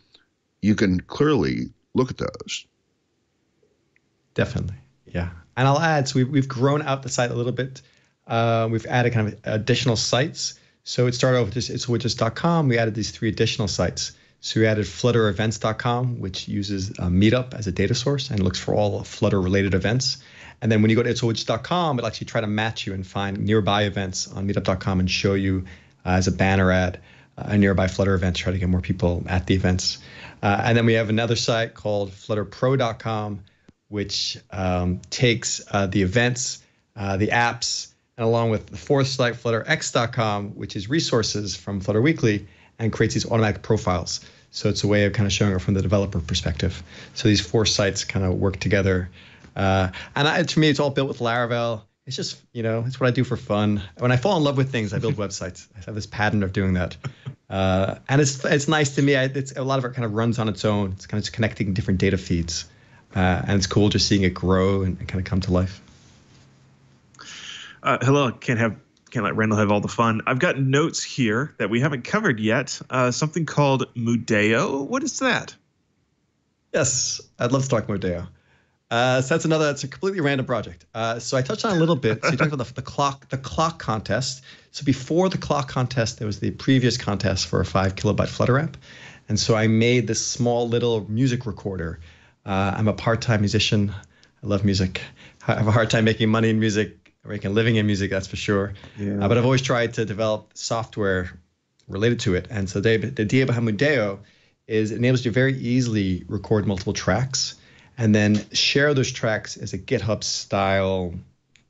you can clearly look at those. Definitely, yeah. And I'll add, so we've grown out the site a little bit. We've added kind of additional sites. So it started off with just itsawidgets.com. We added these 3 additional sites. So we added flutterevents.com, which uses Meetup as a data source and looks for all Flutter-related events. And then when you go to itsawidgets.com, it'll actually try to match you and find nearby events on meetup.com and show you as a banner ad a nearby Flutter event, try to get more people at the events. And then we have another site called flutterpro.com, which takes the events, the apps, and along with the 4th site, flutterx.com, which is resources from Flutter Weekly, and creates these automatic profiles. So it's a way of kind of showing it from the developer perspective. So these 4 sites kind of work together. To me, it's all built with Laravel. It's just, it's what I do for fun. When I fall in love with things, I build websites. I have this pattern of doing that. And it's nice to me. It's a lot of it kind of runs on its own. It's kind of just connecting different data feeds. And it's cool just seeing it grow and kind of come to life. Hello, can't let Randal have all the fun. I've got notes here that we haven't covered yet. Something called Mudeo. What is that? Yes, I'd love to talk Mudeo. So that's a completely random project. So I touched on it a little bit. So you talked about the clock contest. So before the clock contest, there was the previous contest for a 5 kilobyte Flutter app. And so I made this small little music recorder. I'm a part-time musician. I love music. I have a hard time making money in music, or making a living in music, that's for sure. Yeah. But I've always tried to develop software related to it. And so the idea behind Mudeo is it enables you to very easily record multiple tracks and then share those tracks as a GitHub-style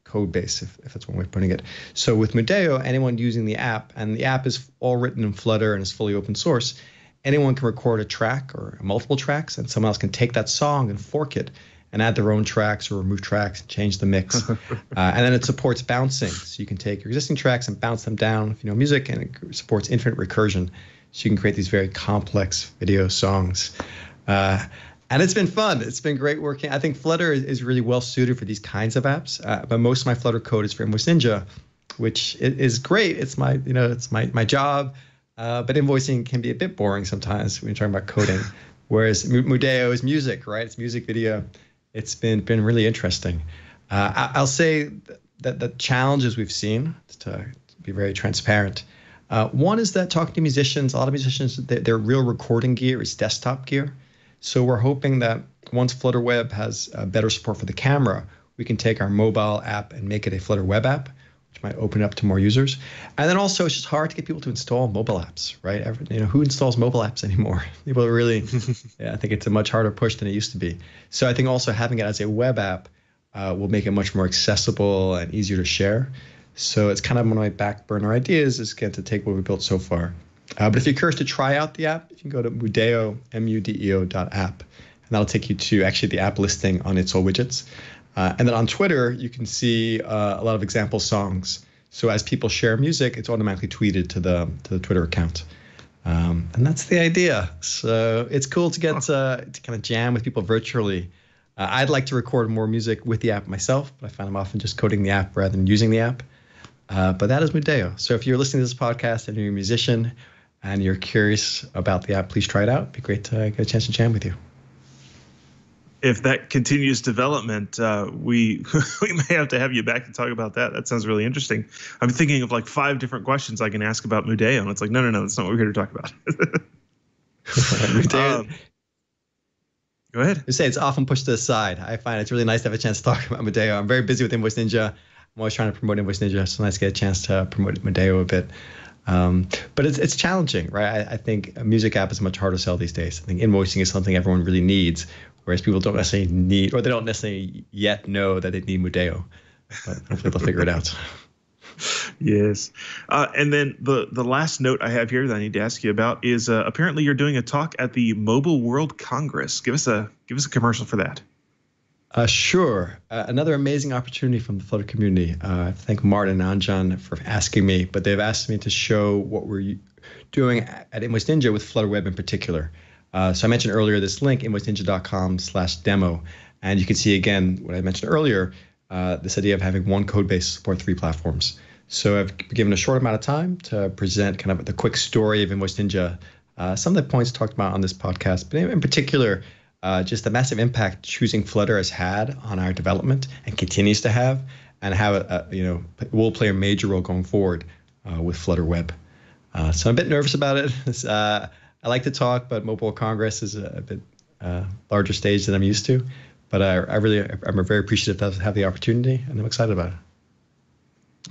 code base, if that's one way of putting it. So with Mudeo, anyone using the app, and the app is all written in Flutter and is fully open source, anyone can record a track or multiple tracks, and someone else can take that song and fork it and add their own tracks or remove tracks, change the mix. And then it supports bouncing. So you can take your existing tracks and bounce them down if you know music, and it supports infinite recursion. So you can create these very complex video songs. And it's been fun. It's been great working. I think Flutter is really well suited for these kinds of apps. But most of my Flutter code is for Invoice Ninja, which is great. It's my job. But invoicing can be a bit boring sometimes when you're talking about coding. Whereas Mudeo is music, right? It's music video. It's been really interesting. I'll say that the challenges we've seen, to be very transparent, one is that talking to musicians, a lot of musicians, their real recording gear is desktop gear. So we're hoping that once Flutter Web has better support for the camera, we can take our mobile app and make it a Flutter Web app, which might open it up to more users. And then also, it's just hard to get people to install mobile apps, right? Who installs mobile apps anymore? People are really, I think it's a much harder push than it used to be. So I think also having it as a web app will make it much more accessible and easier to share. So it's kind of one of my back burner ideas is get to take what we built so far. But if you're curious to try out the app, you can go to mudeo, mudeo.app, and that'll take you to actually the app listing on its all widgets. And then on Twitter, you can see a lot of example songs. So as people share music, it's automatically tweeted to the Twitter account. And that's the idea. So it's cool to get to kind of jam with people virtually. I'd like to record more music with the app myself, but I find I'm often just coding the app rather than using the app. But that is Mudeo. So if you're listening to this podcast and you're a musician and you're curious about the app, please try it out. It'd be great to get a chance to jam with you. If that continues development, we may have to have you back to talk about that. That sounds really interesting. I'm thinking of like 5 different questions I can ask about Mudeo, and it's like, no, that's not what we're here to talk about. Go ahead. You say it's often pushed to the side. I find it's really nice to have a chance to talk about Mudeo. I'm very busy with Invoice Ninja. I'm always trying to promote Invoice Ninja, so nice to get a chance to promote Mudeo a bit. But it's challenging, right? I think a music app is much harder to sell these days. I think invoicing is something everyone really needs, whereas people don't necessarily need, or they don't necessarily yet know that they need Mudeo. But hopefully they'll figure it out. Yes. And then the last note I have here that I need to ask you about is apparently you're doing a talk at the Mobile World Congress. Give us a commercial for that. Sure. Another amazing opportunity from the Flutter community. I thank Martin and Anjan for asking me, but they've asked me to show what we're doing at Invoice Ninja with Flutter Web in particular. So I mentioned earlier this link, invoiceinja.com/demo, and you can see again what I mentioned earlier, this idea of having one code base support 3 platforms. So I've given a short amount of time to present kind of the quick story of Invoice Ninja, some of the points talked about on this podcast, but in particular, just the massive impact choosing Flutter has had on our development and continues to have, and how it will play a major role going forward with Flutter Web. So I'm a bit nervous about it. I like to talk, but Mobile Congress is a bit larger stage than I'm used to. But I'm very appreciative to have the opportunity, and I'm excited about it.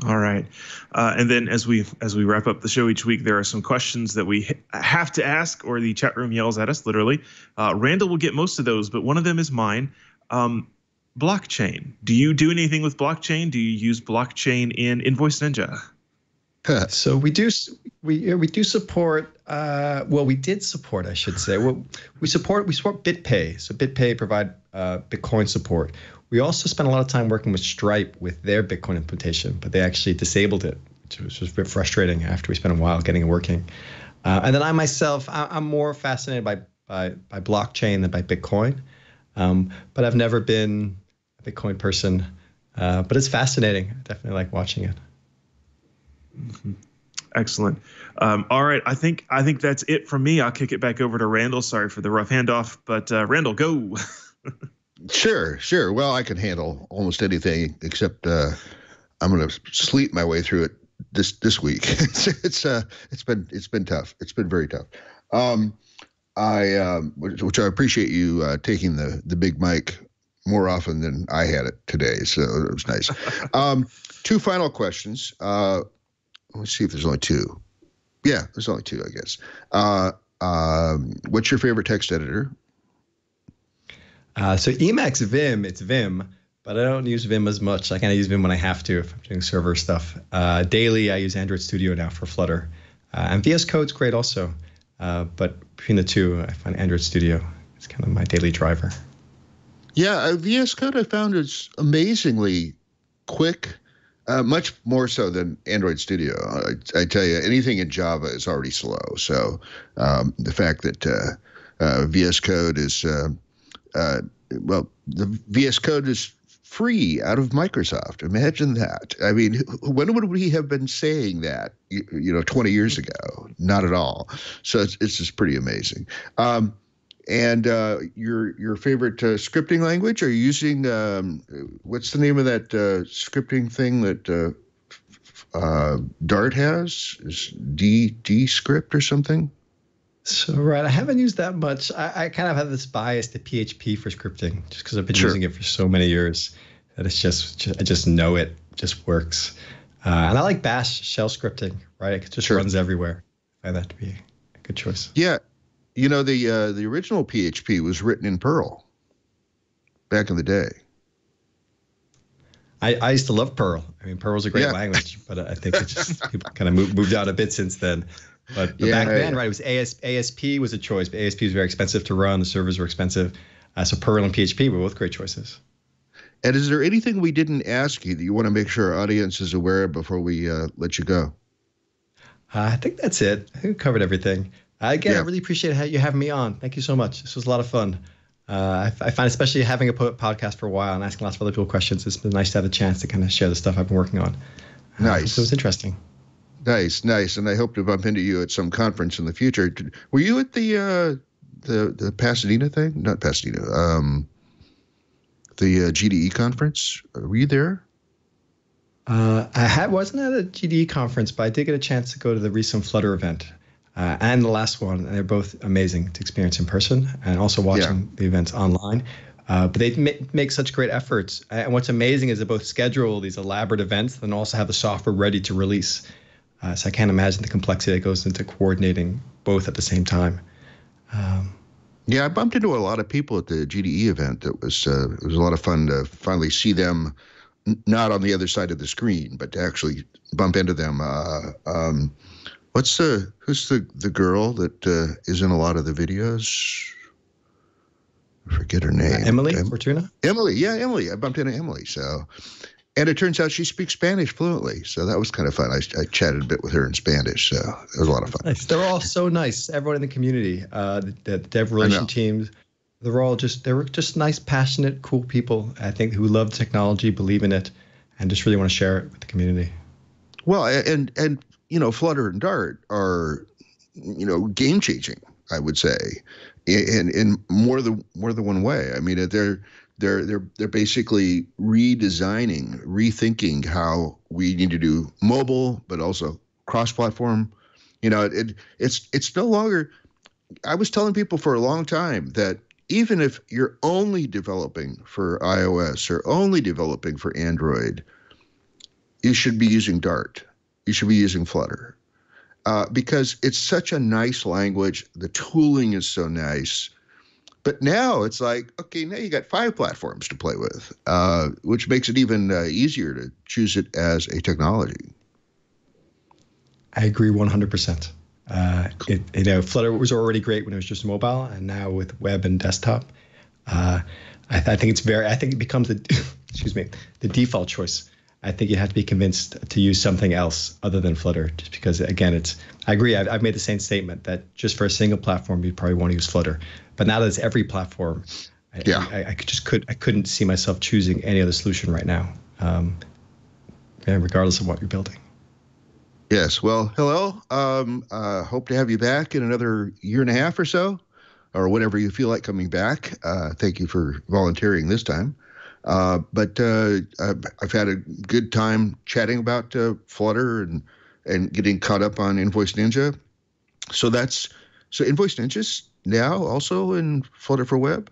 All right. And then as we wrap up the show each week, there are some questions that we have to ask, or the chat room yells at us, literally. Randal will get most of those, but one of them is mine. Blockchain. Do you do anything with blockchain? Do you use blockchain in Invoice Ninja? So we do support. We did support, I should say. Well, we support BitPay. So BitPay provide Bitcoin support. We also spent a lot of time working with Stripe with their Bitcoin implementation, but they actually disabled it, which was just a bit frustrating after we spent a while getting it working. And then I myself, I'm more fascinated by blockchain than by Bitcoin, but I've never been a Bitcoin person. But it's fascinating. I definitely like watching it. Mm-hmm. Excellent. All right, I think that's it from me. I'll kick it back over to Randal. Sorry for the rough handoff, but Randal, go. Sure. Well, I can handle almost anything except I'm going to sleep my way through it this week. It's been tough. It's been very tough. Which I appreciate you taking the big mic more often than I had it today, so it was nice. 2 final questions. Let's see if there's only 2. Yeah, there's only 2, I guess. What's your favorite text editor? So Emacs Vim, it's Vim, but I don't use Vim as much. I kind of use Vim when I have to if I'm doing server stuff. Daily, I use Android Studio now for Flutter. And VS Code's great also. But between the two, I find Android Studio is kind of my daily driver. Yeah, VS Code I found is amazingly quick, much more so than Android Studio. I tell you, anything in Java is already slow. So the fact that VS Code is, the VS Code is free out of Microsoft. Imagine that. I mean, when would we have been saying that, 20 years ago? Not at all. So it's just pretty amazing. And your favorite scripting language? Are you using what's the name of that scripting thing that Dart has? Is D script or something? So right, I haven't used that much. I kind of have this bias to PHP for scripting, just because I've been using it for so many years that I just know it just works. And I like Bash shell scripting. Right, it just runs everywhere. I find that to be a good choice. Yeah. The original PHP was written in Perl back in the day. I used to love Perl. I mean, Perl's a great language, but I think it just people kind of moved out a bit since then. But back then, right, it was ASP was a choice, but ASP was very expensive to run. The servers were expensive. So Perl and PHP were both great choices. And is there anything we didn't ask you that you want to make sure our audience is aware of before we let you go? I think that's it. I think we covered everything. Again, I really appreciate you having me on. Thank you so much. This was a lot of fun. I find especially having a podcast for a while and asking lots of other people questions, it's been nice to have the chance to kind of share the stuff I've been working on. Nice. So it was interesting. Nice. And I hope to bump into you at some conference in the future. Were you at the Pasadena thing? Not Pasadena. The Gde Conference. Were you there? I wasn't at a Gde conference, but I did get a chance to go to the recent Flutter event. And the last one, and they're both amazing to experience in person and also watching the events online. But they make such great efforts. And what's amazing is they both schedule these elaborate events and also have the software ready to release. So I can't imagine the complexity that goes into coordinating both at the same time. I bumped into a lot of people at the Gde event. It was a lot of fun to finally see them, not on the other side of the screen, but to actually bump into them. Who's the girl that is in a lot of the videos? I forget her name. Emily Fortuna? Emily. I bumped into Emily. So, and it turns out she speaks Spanish fluently. So that was kind of fun. I chatted a bit with her in Spanish. So it was a lot of fun. Nice. They're all so nice. Everyone in the community, the dev relation teams, they were just nice, passionate, cool people. I think who love technology, believe in it, and just really want to share it with the community. Well, and Flutter and Dart are, game changing, I would say, in more than one way. I mean, they're basically redesigning, rethinking how we need to do mobile, but also cross-platform. It's no longer. I was telling people for a long time that even if you're only developing for iOS or only developing for Android, you should be using Dart. You should be using Flutter because it's such a nice language. The tooling is so nice. But now it's like, okay, now you got 5 platforms to play with, which makes it even easier to choose it as a technology. I agree 100%. Flutter was already great when it was just mobile, and now with web and desktop, I think it becomes the default choice. I think you have to be convinced to use something else other than Flutter, just because, again, I agree. I've made the same statement that just for a single platform, you probably want to use Flutter. But now that it's every platform, I couldn't see myself choosing any other solution right now, regardless of what you're building. Yes. Well, Hillel, hope to have you back in another year and a half or so, or whenever you feel like coming back. Thank you for volunteering this time. But I've had a good time chatting about Flutter and getting caught up on Invoice Ninja. So Invoice Ninja's now also in Flutter for Web?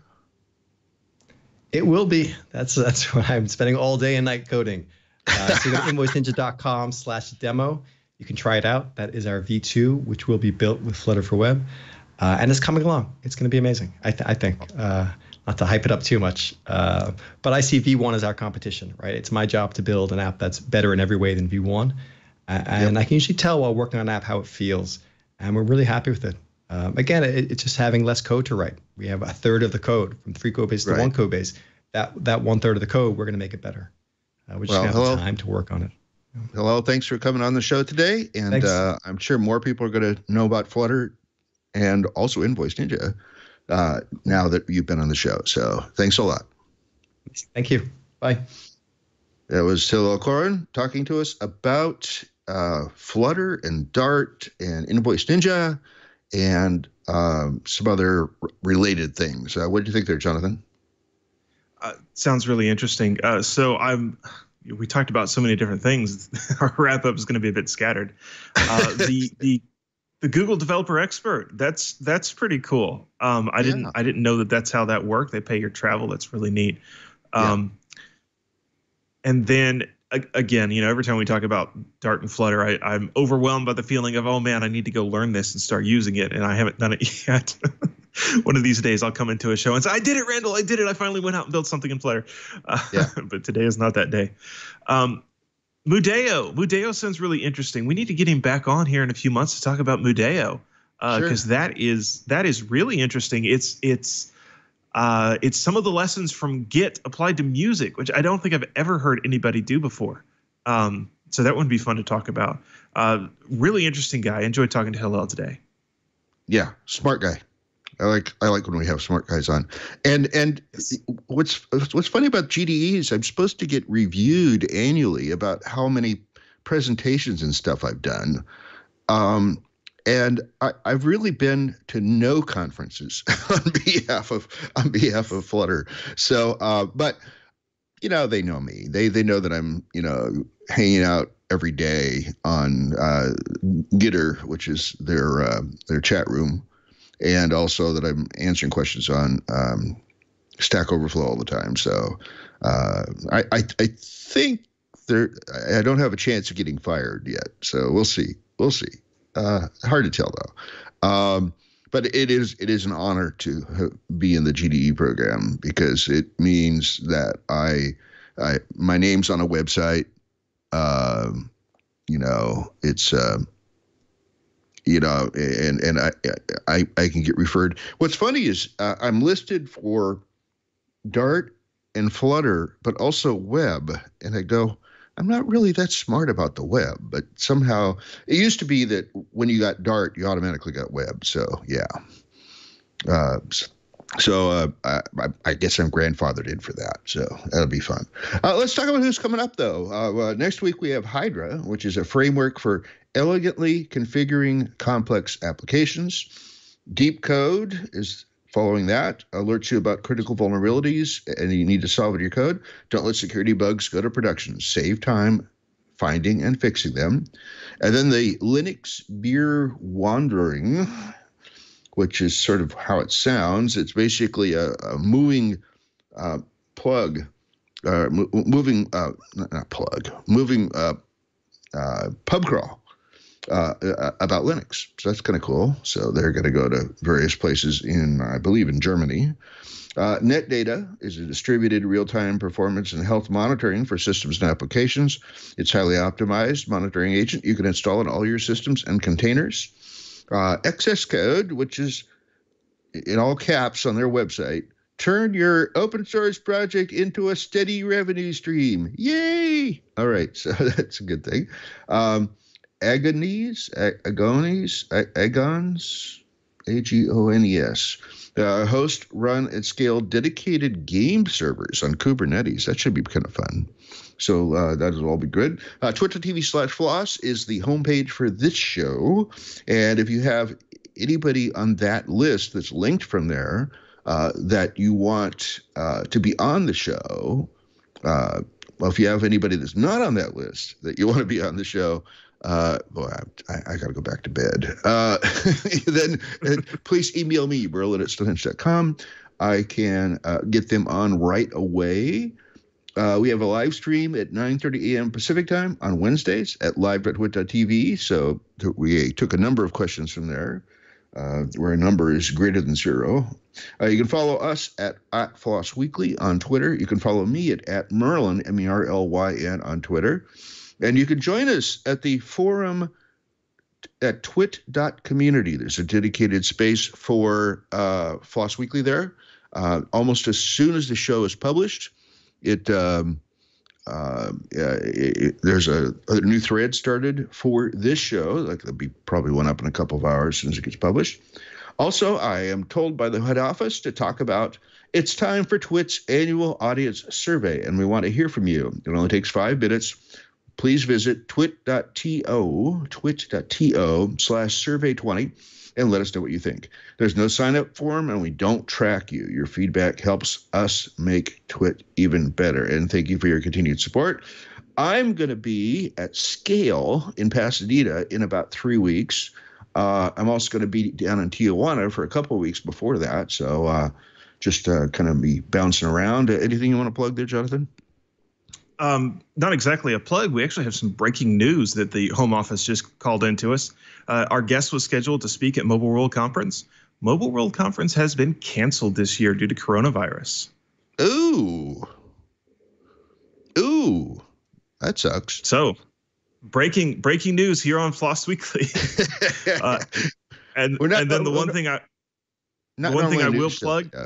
It will be. That's what I'm spending all day and night coding. So you go to invoiceninja.com/demo. You can try it out. That is our V2, which will be built with Flutter for Web. And it's coming along. It's going to be amazing, I think. Not to hype it up too much, but I see V1 as our competition, right? It's my job to build an app that's better in every way than V1. And I can usually tell while working on an app how it feels. And we're really happy with it. Again, it's just having less code to write. We have a third of the code from 3 code base to 1 code base. That 1/3 of the code, we're going to make it better. We just have the time to work on it. Hello, thanks for coming on the show today. And I'm sure more people are going to know about Flutter and also Invoice Ninja now that you've been on the show. So thanks a lot. Thank you. Bye. That was Hillel Coren talking to us about Flutter and Dart and Invoice Ninja and some other related things. What do you think there, Jonathan? Sounds really interesting. We talked about so many different things. Our wrap up is going to be a bit scattered. The Google Developer Expert, that's pretty cool. I didn't know that that's how that worked. They pay your travel. That's really neat. And then again, every time we talk about Dart and Flutter, I'm overwhelmed by the feeling of, oh man, I need to go learn this and start using it, and I haven't done it yet. One of these days I'll come into a show and say, I did it, Randal, I did it. I finally went out and built something in Flutter. But today is not that day. Mudeo sounds really interesting. We need to get him back on here in a few months to talk about Mudeo, because that is really interesting. It's some of the lessons from Git applied to music, which I don't think I've ever heard anybody do before. So that would be fun to talk about. Really interesting guy. Enjoyed talking to Hillel today. Yeah, smart guy. I like when we have smart guys on. And what's funny about GDE is I'm supposed to get reviewed annually about how many presentations and stuff I've done. And I've really been to no conferences on behalf of Flutter. So, but they know me. They know that I'm hanging out every day on Gde, which is their chat room, and also that I'm answering questions on Stack Overflow all the time. So I think I don't have a chance of getting fired yet. So we'll see. Hard to tell though. But it is an honor to be in the GDE program, because it means that my name's on a website. It's and I can get referred. What's funny is I'm listed for Dart and Flutter, but also web, and I go, I'm not really that smart about the web, but somehow it used to be that when you got Dart, you automatically got web. So yeah. I guess I'm grandfathered in for that. So that'll be fun. Let's talk about who's coming up though. Next week we have Hydra, which is a framework for elegantly configuring complex applications. Deep Code is following that, alerts you about critical vulnerabilities and you need to solve in your code. Don't let security bugs go to production. Save time finding and fixing them. And then the Linux beer wandering, which is sort of how it sounds. It's basically a moving pub crawl about Linux. So that's kind of cool. So they're going to go to various places I believe in Germany. NetData is a distributed real-time performance and health monitoring for systems and applications. It's highly optimized monitoring agent you can install in all your systems and containers. XS Code, which is in all caps on their website, turn your open source project into a steady revenue stream. Yay! All right, so that's a good thing. Agons, Agones, host, run, and scale dedicated game servers on Kubernetes. That should be kind of fun. So that will all be good. Twitch.tv/FLOSS is the homepage for this show. And if you have anybody on that list that's linked from there that you want to be on the show, well, if you have anybody that's not on that list that you want to be on the show, boy, I got to go back to bed. Then please email me, berlin@stonehenge.com. I can get them on right away. We have a live stream at 9:30 a.m. Pacific time on Wednesdays at live.twit.tv. So we took a number of questions from there, where a number is greater than 0. You can follow us at FLOSS Weekly on Twitter. You can follow me at Merlin, MERLYN on Twitter. And you can join us at the forum at twit.community. There's a dedicated space for Floss Weekly there. Almost as soon as the show is published, there's a new thread started for this show. Like there'll be probably one up in a couple of hours as soon as it gets published. Also, I am told by the head office to talk about it's time for Twit's annual audience survey, and we want to hear from you. It only takes 5 minutes. Please visit twit.to/survey20 and let us know what you think. There's no sign-up form, and we don't track you. Your feedback helps us make Twit even better, and thank you for your continued support. I'm going to be at Scale in Pasadena in about 3 weeks. I'm also going to be down in Tijuana for a couple of weeks before that, so just kind of be bouncing around. Anything you want to plug there, Jonathan? Not exactly a plug. We actually have some breaking news that the Home Office just called into us. Our guest was scheduled to speak at Mobile World Conference. Mobile World Conference has been canceled this year due to coronavirus. Ooh, that sucks. So, breaking news here on Floss Weekly. And then the one thing I will plug. Yeah.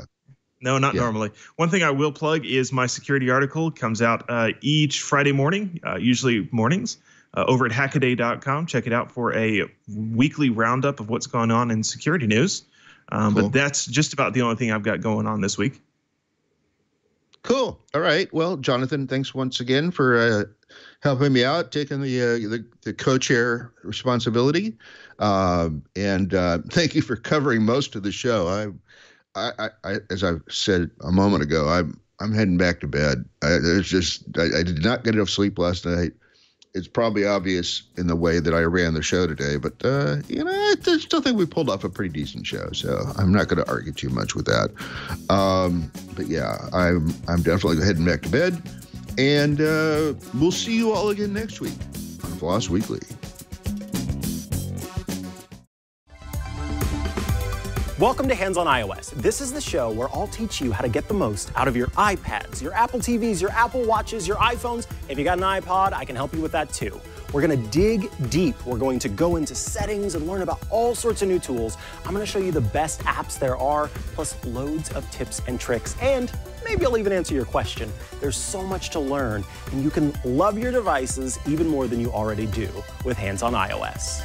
No, not normally. One thing I will plug is my security article. It comes out each Friday morning, usually mornings, over at hackaday.com. Check it out for a weekly roundup of what's going on in security news. Cool. But that's just about the only thing I've got going on this week. Cool. All right. Well, Jonathan, thanks once again for helping me out, taking the co-chair responsibility. And thank you for covering most of the show. I as I said a moment ago, I'm heading back to bed. I did not get enough sleep last night. It's probably obvious in the way that I ran the show today, but I still think we pulled off a pretty decent show. So I'm not going to argue too much with that. But yeah, I'm definitely heading back to bed, and we'll see you all again next week on Floss Weekly. Welcome to Hands on iOS. This is the show where I'll teach you how to get the most out of your iPads, your Apple TVs, your Apple Watches, your iPhones. If you got an iPod, I can help you with that too. We're going to dig deep. We're going to go into settings and learn about all sorts of new tools. I'm going to show you the best apps there are, plus loads of tips and tricks, and maybe I'll even answer your question. There's so much to learn, and you can love your devices even more than you already do with Hands on iOS.